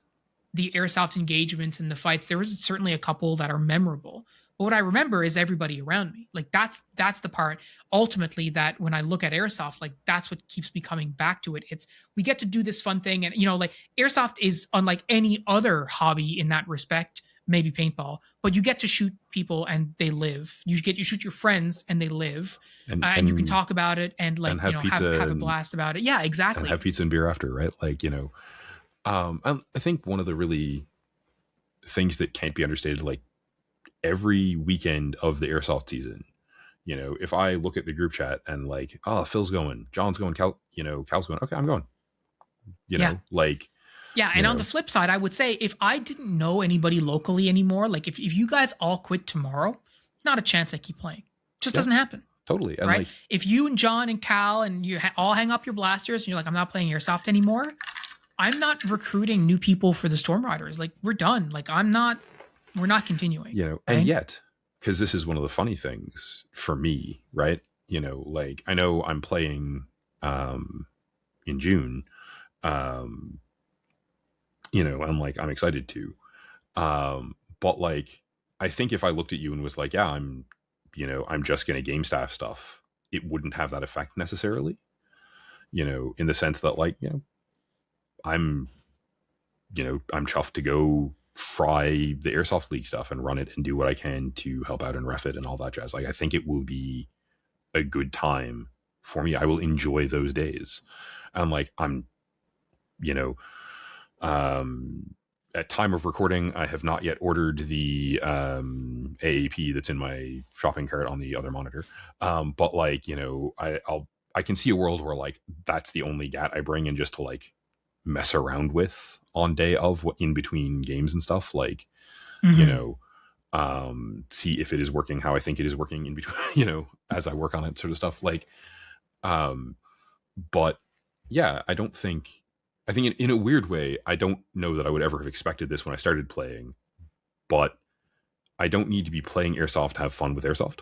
the Airsoft engagements and the fights. There was certainly a couple that are memorable, but what I remember is everybody around me. Like, that's the part ultimately that when I look at Airsoft, like, that's what keeps me coming back to it. It's, we get to do this fun thing. And, you know, like, Airsoft is unlike any other hobby in that respect, maybe paintball, but you get to shoot people and they live. You shoot your friends and they live, and you can talk about it and, like, and you know, have a blast about it. Yeah, exactly. And have pizza and beer after, right? Like, you know, I think one of the really things that can't be understated, like, every weekend of the airsoft season, if I look at the group chat and like, oh, Phil's going, John's going, Cal's going, okay, I'm going, Yeah. like, Yeah. And on the flip side, I would say if I didn't know anybody locally anymore, like if you guys all quit tomorrow, not a chance I keep playing. Just doesn't happen. Totally. And right. like, if you and John and Cal and you all hang up your blasters and you're like, I'm not playing airsoft anymore, I'm not recruiting new people for the Storm Riders. Like, we're done. Like, we're not continuing. right? And yet, because this is one of the funny things for me, right? Like, I know I'm playing in June, and like, I'm excited to. But like, I think if I looked at you and was like, yeah, I'm just going to game staff stuff, it wouldn't have that effect necessarily, in the sense that like, I'm chuffed to go try the Airsoft League stuff and run it and do what I can to help out and ref it and all that jazz. Like, I think it will be a good time for me. I will enjoy those days. And like, I'm, at time of recording, I have not yet ordered the AAP that's in my shopping cart on the other monitor. But like, I can see a world where like, that's the only GAT I bring in just to like mess around with on day of in between games and stuff, like, see if it is working how I think it is working in between, as I work on it, sort of stuff. Like, but yeah, I think in a weird way, I don't know that I would ever have expected this when I started playing, but I don't need to be playing Airsoft to have fun with Airsoft.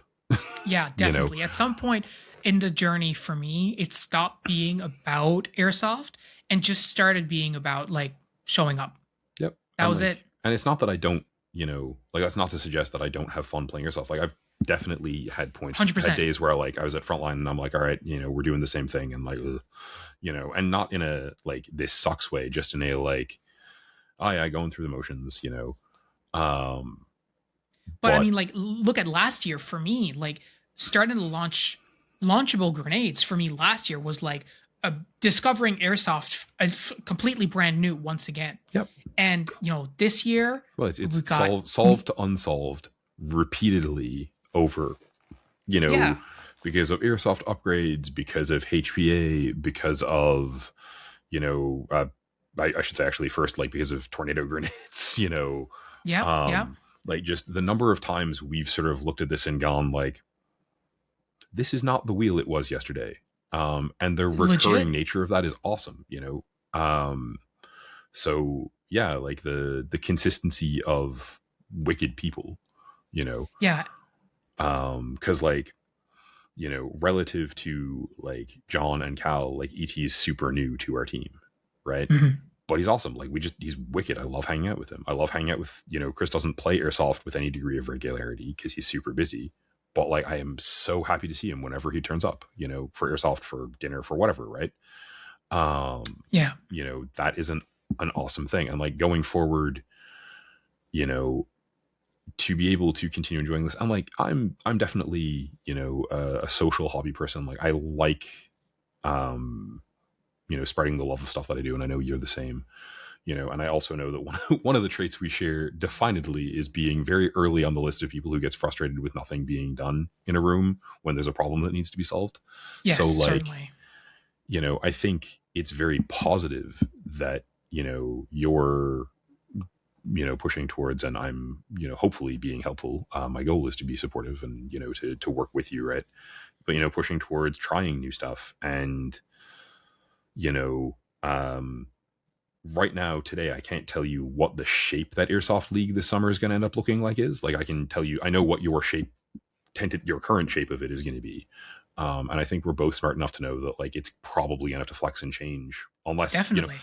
Yeah, definitely. At some point in the journey for me, it stopped being about Airsoft and just started being about like showing up. Yep. That was it. And it's not that I don't, like, that's not to suggest that I don't have fun playing Airsoft. Like, I've definitely had points, 100%. had days where like I was at frontline and I'm like, all right, we're doing the same thing, and like, and not in a like this sucks way, just in a like, oh yeah, going through the motions, But I mean, like, look at last year for me. Like, starting to launch launchable grenades for me last year was like discovering Airsoft completely brand new once again. Yep. And this year, well, it's solved to unsolved repeatedly over, because of Airsoft upgrades, because of HPA, because of, I should say actually first, like, because of tornado grenades, Yeah. Like, just the number of times we've sort of looked at this and gone like, this is not the wheel it was yesterday. And the recurring nature of that is awesome, so yeah, like the consistency of wicked people, Yeah. Cause like, relative to like John and Cal, like ET is super new to our team. Right. Mm-hmm. But he's awesome. Like, he's wicked. I love hanging out with him. I love hanging out with, Chris doesn't play Airsoft with any degree of regularity because he's super busy. But like, I am so happy to see him whenever he turns up, for Airsoft, for dinner, for whatever. Right. Yeah. That is an awesome thing. And like, going forward, to be able to continue enjoying this, I'm definitely, a social hobby person. Like, I like, spreading the love of stuff that I do. And I know you're the same, and I also know that one of the traits we share definedly is being very early on the list of people who gets frustrated with nothing being done in a room when there's a problem that needs to be solved. Yes, so like, certainly. I think it's very positive that, you're, pushing towards, and I'm, hopefully being helpful. My goal is to be supportive and, to work with you. Right. But, pushing towards trying new stuff and, right now, today, I can't tell you what the shape that Airsoft League this summer is going to end up looking like is. Like, I can tell you, I know what your current shape of it is going to be. And I think we're both smart enough to know that like, it's probably going to have to flex and change unless, definitely.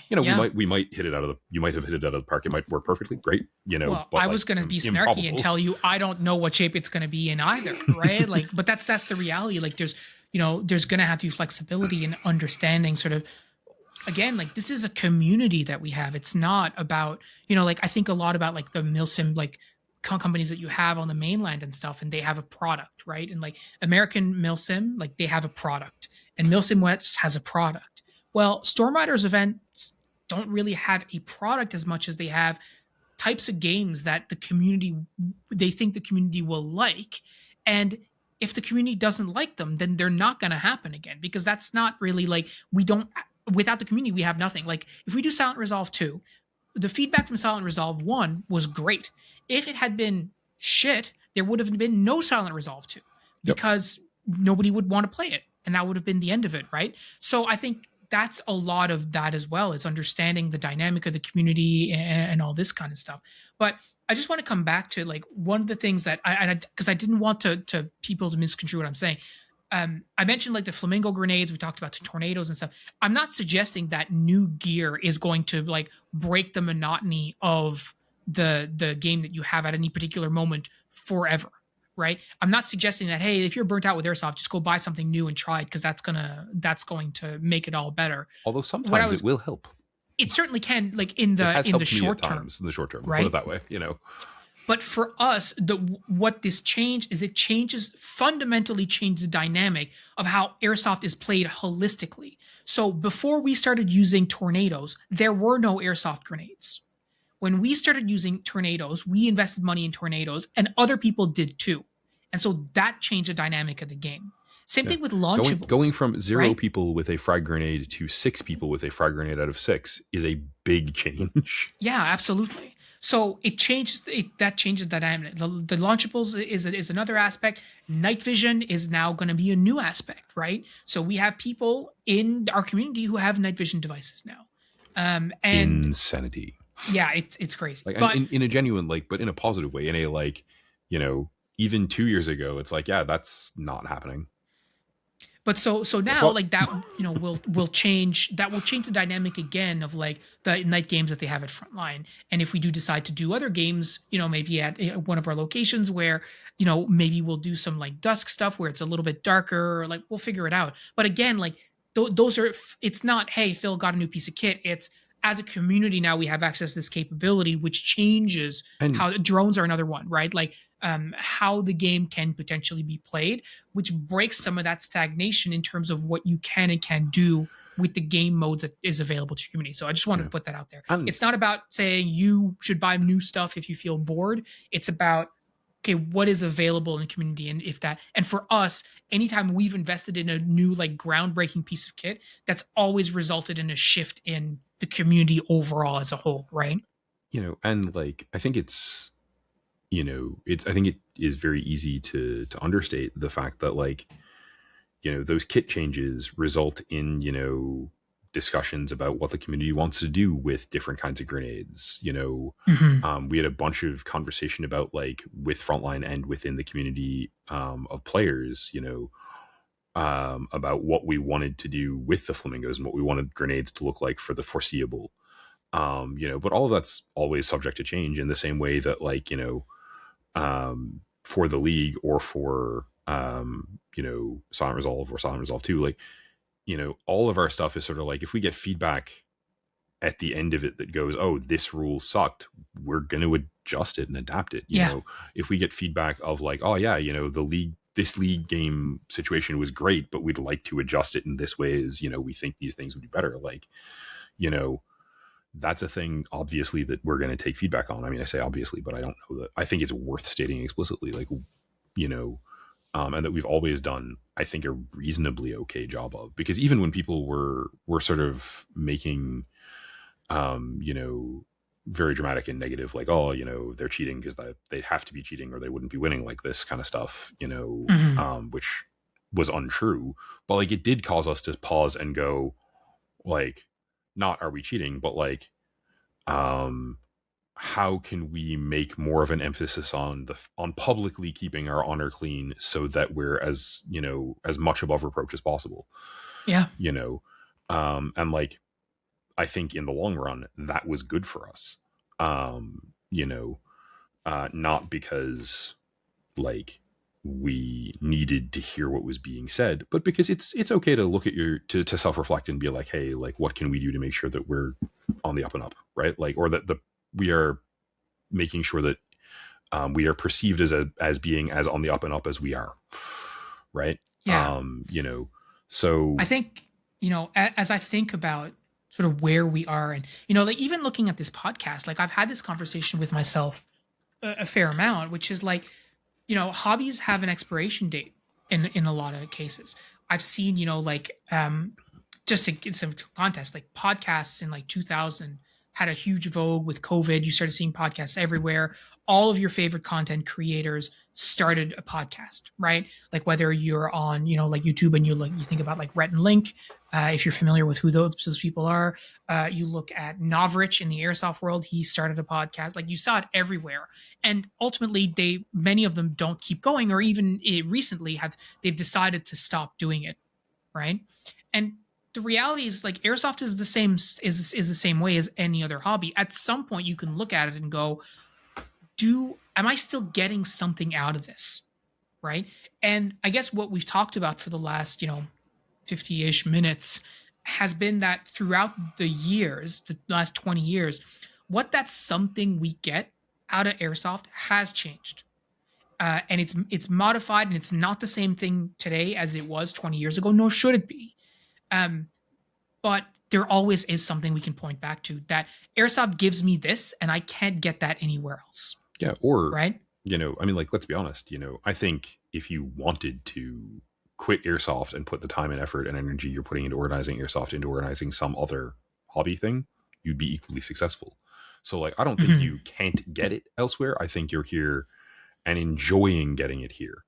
we might hit it out of you might have hit it out of the park. It might work perfectly great, Well, but I like, was going to be snarky improbable. and tell you, I don't know what shape it's going to be in either. Right. Like, but that's the reality. Like, there's going to have to be flexibility and understanding sort of, again, like, this is a community that we have. It's not about, like, I think a lot about like the milsim, like companies that you have on the mainland and stuff, and they have a product, right? And like American milsim, like, they have a product, and Milsim West has a product. Well, Storm Riders events don't really have a product as much as they have types of games that they think the community will like. And if the community doesn't like them, then they're not going to happen again, because that's not really like, we don't, without the community, we have nothing. Like if we do Silent Resolve 2, the feedback from Silent Resolve 1 was great. If it had been shit, there would have been no Silent Resolve 2, because nobody would want to play it. And that would have been the end of it, right? So I think that's a lot of that as well. It's understanding the dynamic of the community and all this kind of stuff. But I just want to come back to like one of the things that because I didn't want to people to misconstrue what I'm saying. I mentioned like the flamingo grenades. We talked about the tornadoes and stuff. I'm not suggesting that new gear is going to like break the monotony of the game that you have at any particular moment forever, right? I'm not suggesting that, hey, if you're burnt out with Airsoft, just go buy something new and try it, because that's going to make it all better. Although sometimes it will help. It certainly can, like in the short term. In the short term, right? Put it that way, you know. But for us, what this changed is it fundamentally changed the dynamic of how Airsoft is played holistically. So before we started using tornadoes, there were no Airsoft grenades. When we started using tornadoes, we invested money in tornadoes, and other people did too. And so that changed the dynamic of the game. Same thing with launchables. Going from 0 right? people with a frag grenade to 6 people with a frag grenade out of 6 is a big change. Yeah, absolutely. So it changes. That changes the dynamic. The launchables is another aspect. Night vision is now going to be a new aspect, right? So we have people in our community who have night vision devices now. And insanity. Yeah, it's crazy. Like, but in a genuine, like, but in a positive way. In a, like, you know, even 2 years ago, it's like, yeah, that's not happening. But so now, like that, you know, will change. That will change the dynamic again of like the night games that they have at Frontline. And if we do decide to do other games, you know, maybe at one of our locations where, you know, maybe we'll do some like dusk stuff where it's a little bit darker, or like we'll figure it out. But again, like those are, it's not, hey, Phil got a new piece of kit. It's, as a community now we have access to this capability, which changes how drones are another one, right? Like how the game can potentially be played, which breaks some of that stagnation in terms of what you can and can't do with the game modes that is available to your community. So I just wanted to put that out there. It's not about saying you should buy new stuff if you feel bored. It's about, okay, what is available in the community, and if that, and for us, anytime we've invested in a new like groundbreaking piece of kit, that's always resulted in a shift in the community overall as a whole, right? You know, and like I think it's, you know, I think it is very easy to understate the fact that, like, you know, those kit changes result in, you know, discussions about what the community wants to do with different kinds of grenades. You know, we had a bunch of conversation about, like, with Frontline and within the community of players, you know, about what we wanted to do with the flamingos and what we wanted grenades to look like for the foreseeable. You know, but all of that's always subject to change, in the same way that, like, you know, for the League or for you know, Silent Resolve or Silent Resolve 2, like, you know, all of our stuff is sort of like, if we get feedback at the end of it that goes, oh, this rule sucked, we're going to adjust it and adapt it. You know, if we get feedback of like, oh yeah, you know, this league game situation was great, but we'd like to adjust it in this way, as, you know, we think these things would be better. Like, you know, that's a thing, obviously, that we're going to take feedback on. I mean, I say obviously, but I don't know that I think it's worth stating explicitly, like, you know, and that we've always done, I think, a reasonably okay job of, because even when people were sort of making, you know, very dramatic and negative, like, oh, you know, they're cheating because they have to be cheating or they wouldn't be winning, like this kind of stuff, you know, which was untrue, but like it did cause us to pause and go, like, not are we cheating, but like, how can we make more of an emphasis on publicly keeping our honor clean, so that we're, as, you know, as much above reproach as possible. Yeah. You know, and like, I think in the long run that was good for us. You know, not because like we needed to hear what was being said, but because it's okay to look at to self-reflect and be like, hey, like, what can we do to make sure that we're on the up and up, right? Like, or that we are making sure that we are perceived as being as on the up and up as we are, right? Yeah. You know, so I think, you know, as I think about sort of where we are. And, like even looking at this podcast, like I've had this conversation with myself a fair amount, which is like, hobbies have an expiration date in a lot of cases. I've seen, just to get some context, like podcasts in like 2000 had a huge vogue with COVID. You started seeing podcasts everywhere. All of your favorite content creators started a podcast, right? Like whether you're on, like YouTube and you think about like Rhett and Link, if you're familiar with who those people are, you look at Novrich in the Airsoft world, he started a podcast. Like you saw it everywhere. And ultimately many of them don't keep going, or even recently they've decided to stop doing it, right? And the reality is like airsoft is the same way as any other hobby. At some point you can look at it and go, am I still getting something out of this? Right. And I guess what we've talked about for the last, 50-ish minutes has been that throughout the last 20 years, what that something we get out of airsoft has changed. And it's modified, and it's not the same thing today as it was 20 years ago, nor should it be. But there always is something we can point back to, that airsoft gives me this and I can't get that anywhere else. Yeah. Or, right. I mean, like, let's be honest, I think if you wanted to quit airsoft and put the time and effort and energy you're putting into organizing airsoft into organizing some other hobby thing, you'd be equally successful. So like, I don't think you can't get it elsewhere. I think you're here and enjoying getting it here.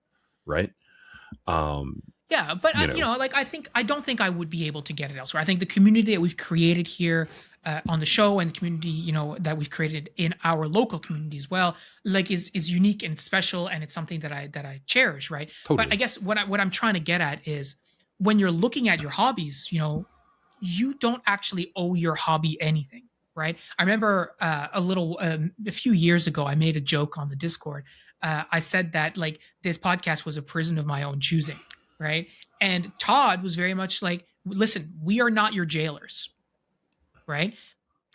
Right. Yeah, but I don't think I would be able to get it elsewhere. I think the community that we've created here on the show, and the community that we've created in our local community as well, like is unique and special, and it's something that I cherish, right? Totally. But I guess what I'm trying to get at is when you're looking at your hobbies, you don't actually owe your hobby anything, right? I remember a few years ago, I made a joke on the Discord. I said that like this podcast was a prison of my own choosing. Right. And Todd was very much like, listen, we are not your jailers. Right.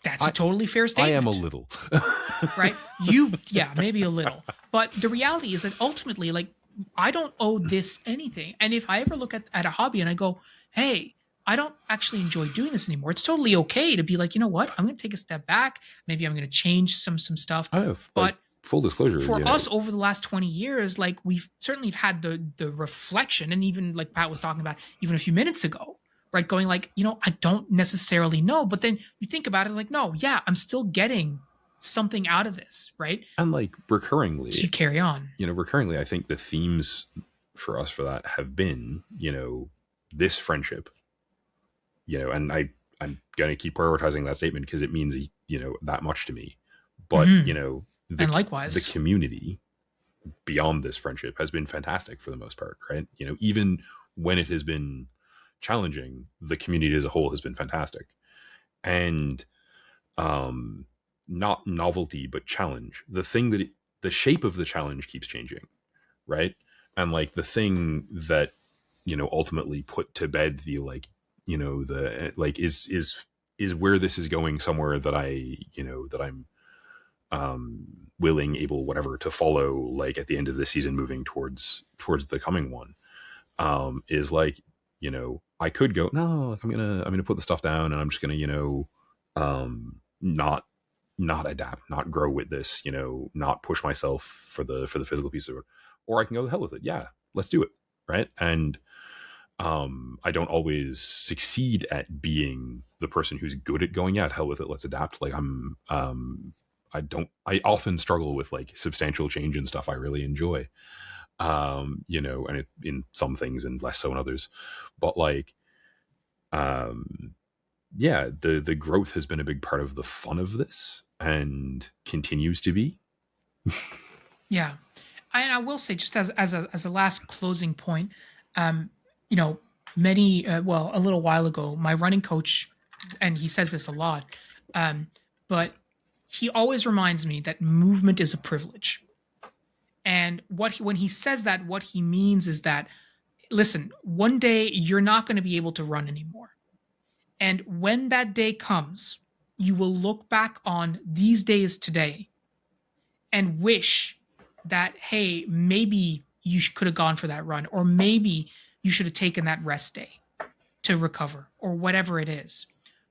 That's a totally fair statement. I am a little. Right. Yeah, maybe a little. But the reality is that ultimately, like, I don't owe this anything. And if I ever look at a hobby and I go, hey, I don't actually enjoy doing this anymore, it's totally okay to be like, you know what? I'm going to take a step back. Maybe I'm going to change some stuff. But full disclosure, for us over the last 20 years, like we've certainly had the reflection, and even like Pat was talking about even a few minutes ago, right? Going like, I don't necessarily know, but then you think about it like, no, yeah, I'm still getting something out of this, right? And like recurringly, to carry on, recurringly, I think the themes for us for that have been, this friendship, and I'm going to keep prioritizing that statement because it means, that much to me. But, and likewise, the community beyond this friendship has been fantastic for the most part, right? Even when it has been challenging, the community as a whole has been fantastic. And not novelty, but challenge. The shape of the challenge keeps changing, right? And like the thing that, ultimately put to bed the like, the like is where this is going somewhere that that I'm willing, able, whatever, to follow, like at the end of the season, moving towards the coming one, is like, I could go, no, I'm gonna put the stuff down and I'm just gonna, not adapt, not grow with this, not push myself for the physical piece of it, or I can go the hell with it. Yeah, let's do it. Right. And I don't always succeed at being the person who's good at going, yeah, to hell with it, let's adapt. Like I often struggle with like substantial change and stuff I really enjoy, and in some things and less so in others, but like, yeah, the growth has been a big part of the fun of this and continues to be. Yeah. And I will say, just as a last closing point, many, a little while ago, my running coach, and he says this a lot, but he always reminds me that movement is a privilege. And when he says that, what he means is that, listen, one day you're not going to be able to run anymore. And when that day comes, you will look back on these days today and wish that, hey, maybe you could have gone for that run, or maybe you should have taken that rest day to recover, or whatever it is,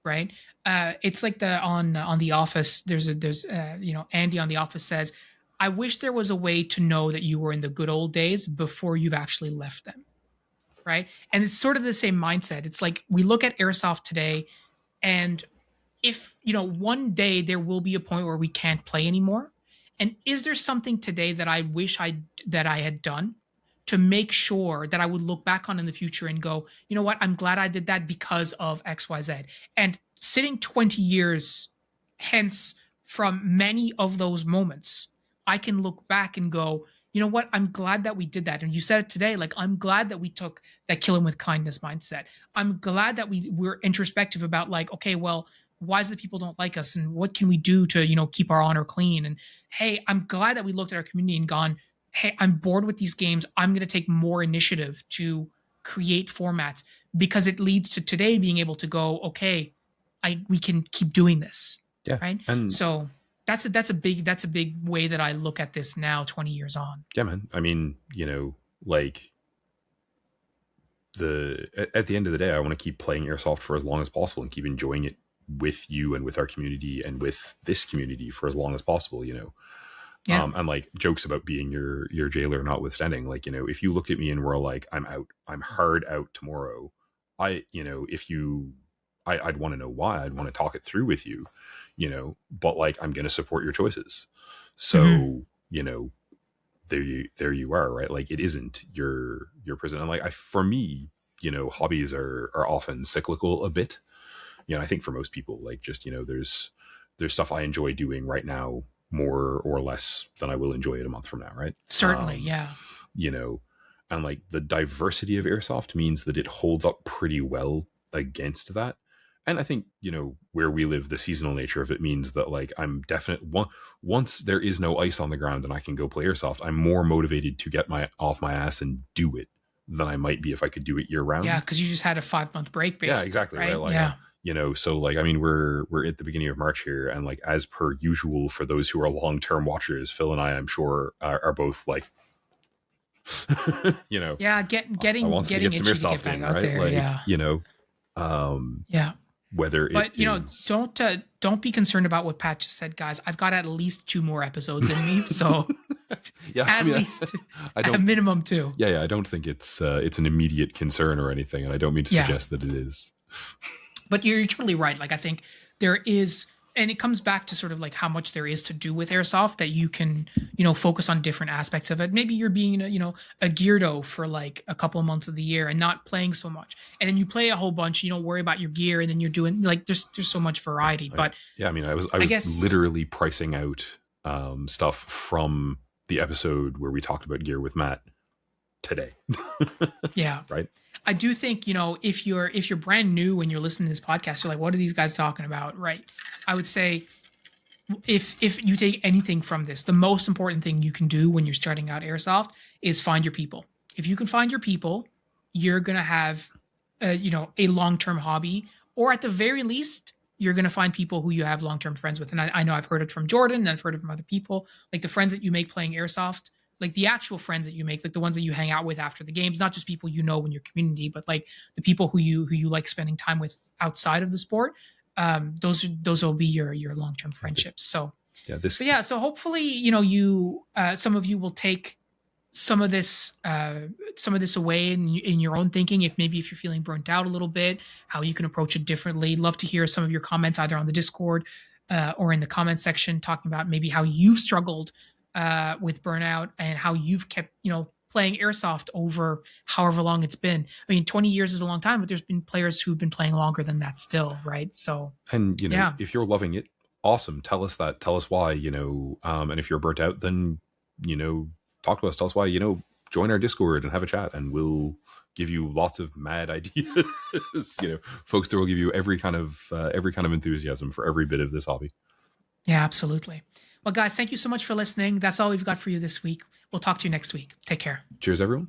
right? It's like on The Office. There's Andy on The Office says, "I wish there was a way to know that you were in the good old days before you've actually left them." Right? And it's sort of the same mindset. It's like we look at Airsoft today, and if one day there will be a point where we can't play anymore, and is there something today that I wish I had done to make sure that I would look back on in the future and go, you know what, I'm glad I did that because of XYZ. And sitting 20 years hence from many of those moments, I can look back and go, you know what, I'm glad that we did that. And you said it today, like, I'm glad that we took that kill him with kindness mindset. I'm glad that we're introspective about, like, okay, well, why is it that people don't like us, and what can we do to keep our honor clean? And hey, I'm glad that we looked at our community and gone, hey, I'm bored with these games. I'm going to take more initiative to create formats, because it leads to today being able to go, okay, we can keep doing this. Yeah. Right. And so that's a big way that I look at this now, 20 years on. Yeah, man. I mean, like at the end of the day, I want to keep playing Airsoft for as long as possible and keep enjoying it with you and with our community and with this community for as long as possible, Yeah. And like jokes about being your jailer notwithstanding, like, if you looked at me and were like, I'm hard out tomorrow, I'd want to know why. I'd want to talk it through with you, but like, I'm going to support your choices. So, there you are, right? Like, it isn't your prison. And like, for me, hobbies are often cyclical a bit. I think for most people, like, just, there's stuff I enjoy doing right now more or less than I will enjoy it a month from now, right? Certainly, yeah. And like, the diversity of Airsoft means that it holds up pretty well against that. And I think, where we live, the seasonal nature of it means that, like, I'm definitely, once there is no ice on the ground and I can go play Airsoft, I'm more motivated to get off my ass and do it than I might be if I could do it year round. Yeah, because you just had a 5-month break, basically. Yeah, exactly. Right? Like, yeah. So like, I mean, we're at the beginning of March here, and like, as per usual for those who are long-term watchers, Phil and I'm sure are both like, yeah, getting I want to get some Airsoft in, right? There, like, yeah. Yeah. Whether but is... don't be concerned about what Pat just said, guys. I've got at least 2 more episodes in me, so yeah, at least at minimum 2. Yeah, I don't think it's an immediate concern or anything, and I don't mean to suggest that it is. But you're totally right. Like, I think there is, and it comes back to sort of like how much there is to do with Airsoft, that you can, focus on different aspects of it. Maybe you're being, a geardo for like a couple of months of the year and not playing so much. And then you play a whole bunch, you don't worry about your gear, and then you're doing, like, there's so much variety. But yeah, I mean, I was literally pricing out stuff from the episode where we talked about gear with Matt today. Yeah. Right. I do think, if you're brand new when you're listening to this podcast, you're like, what are these guys talking about? Right. I would say, if you take anything from this, the most important thing you can do when you're starting out Airsoft is find your people. If you can find your people, you're going to have, a long-term hobby, or at the very least, you're going to find people who you have long-term friends with. And I know I've heard it from Jordan, and I've heard it from other people, like the friends that you make playing Airsoft, like the actual friends that you make, like the ones that you hang out with after the games, not just people in your community, but like the people who you like spending time with outside of the sport. Those will be your long-term friendships. So yeah, so hopefully, you some of you will take some of this away in your own thinking. If you're feeling burnt out a little bit, how you can approach it differently. Love to hear some of your comments either on the Discord or in the comment section, talking about maybe how you've struggled with burnout and how you've kept, playing Airsoft over however long it's been. I mean, 20 years is a long time, but there's been players who've been playing longer than that still, right? So, and if you're loving it, awesome. Tell us that. Tell us why. And if you're burnt out, then talk to us. Tell us why. Join our Discord and have a chat, and we'll give you lots of mad ideas. Folks that will give you every kind of enthusiasm for every bit of this hobby. Yeah, absolutely. Well, guys, thank you so much for listening. That's all we've got for you this week. We'll talk to you next week. Take care. Cheers, everyone.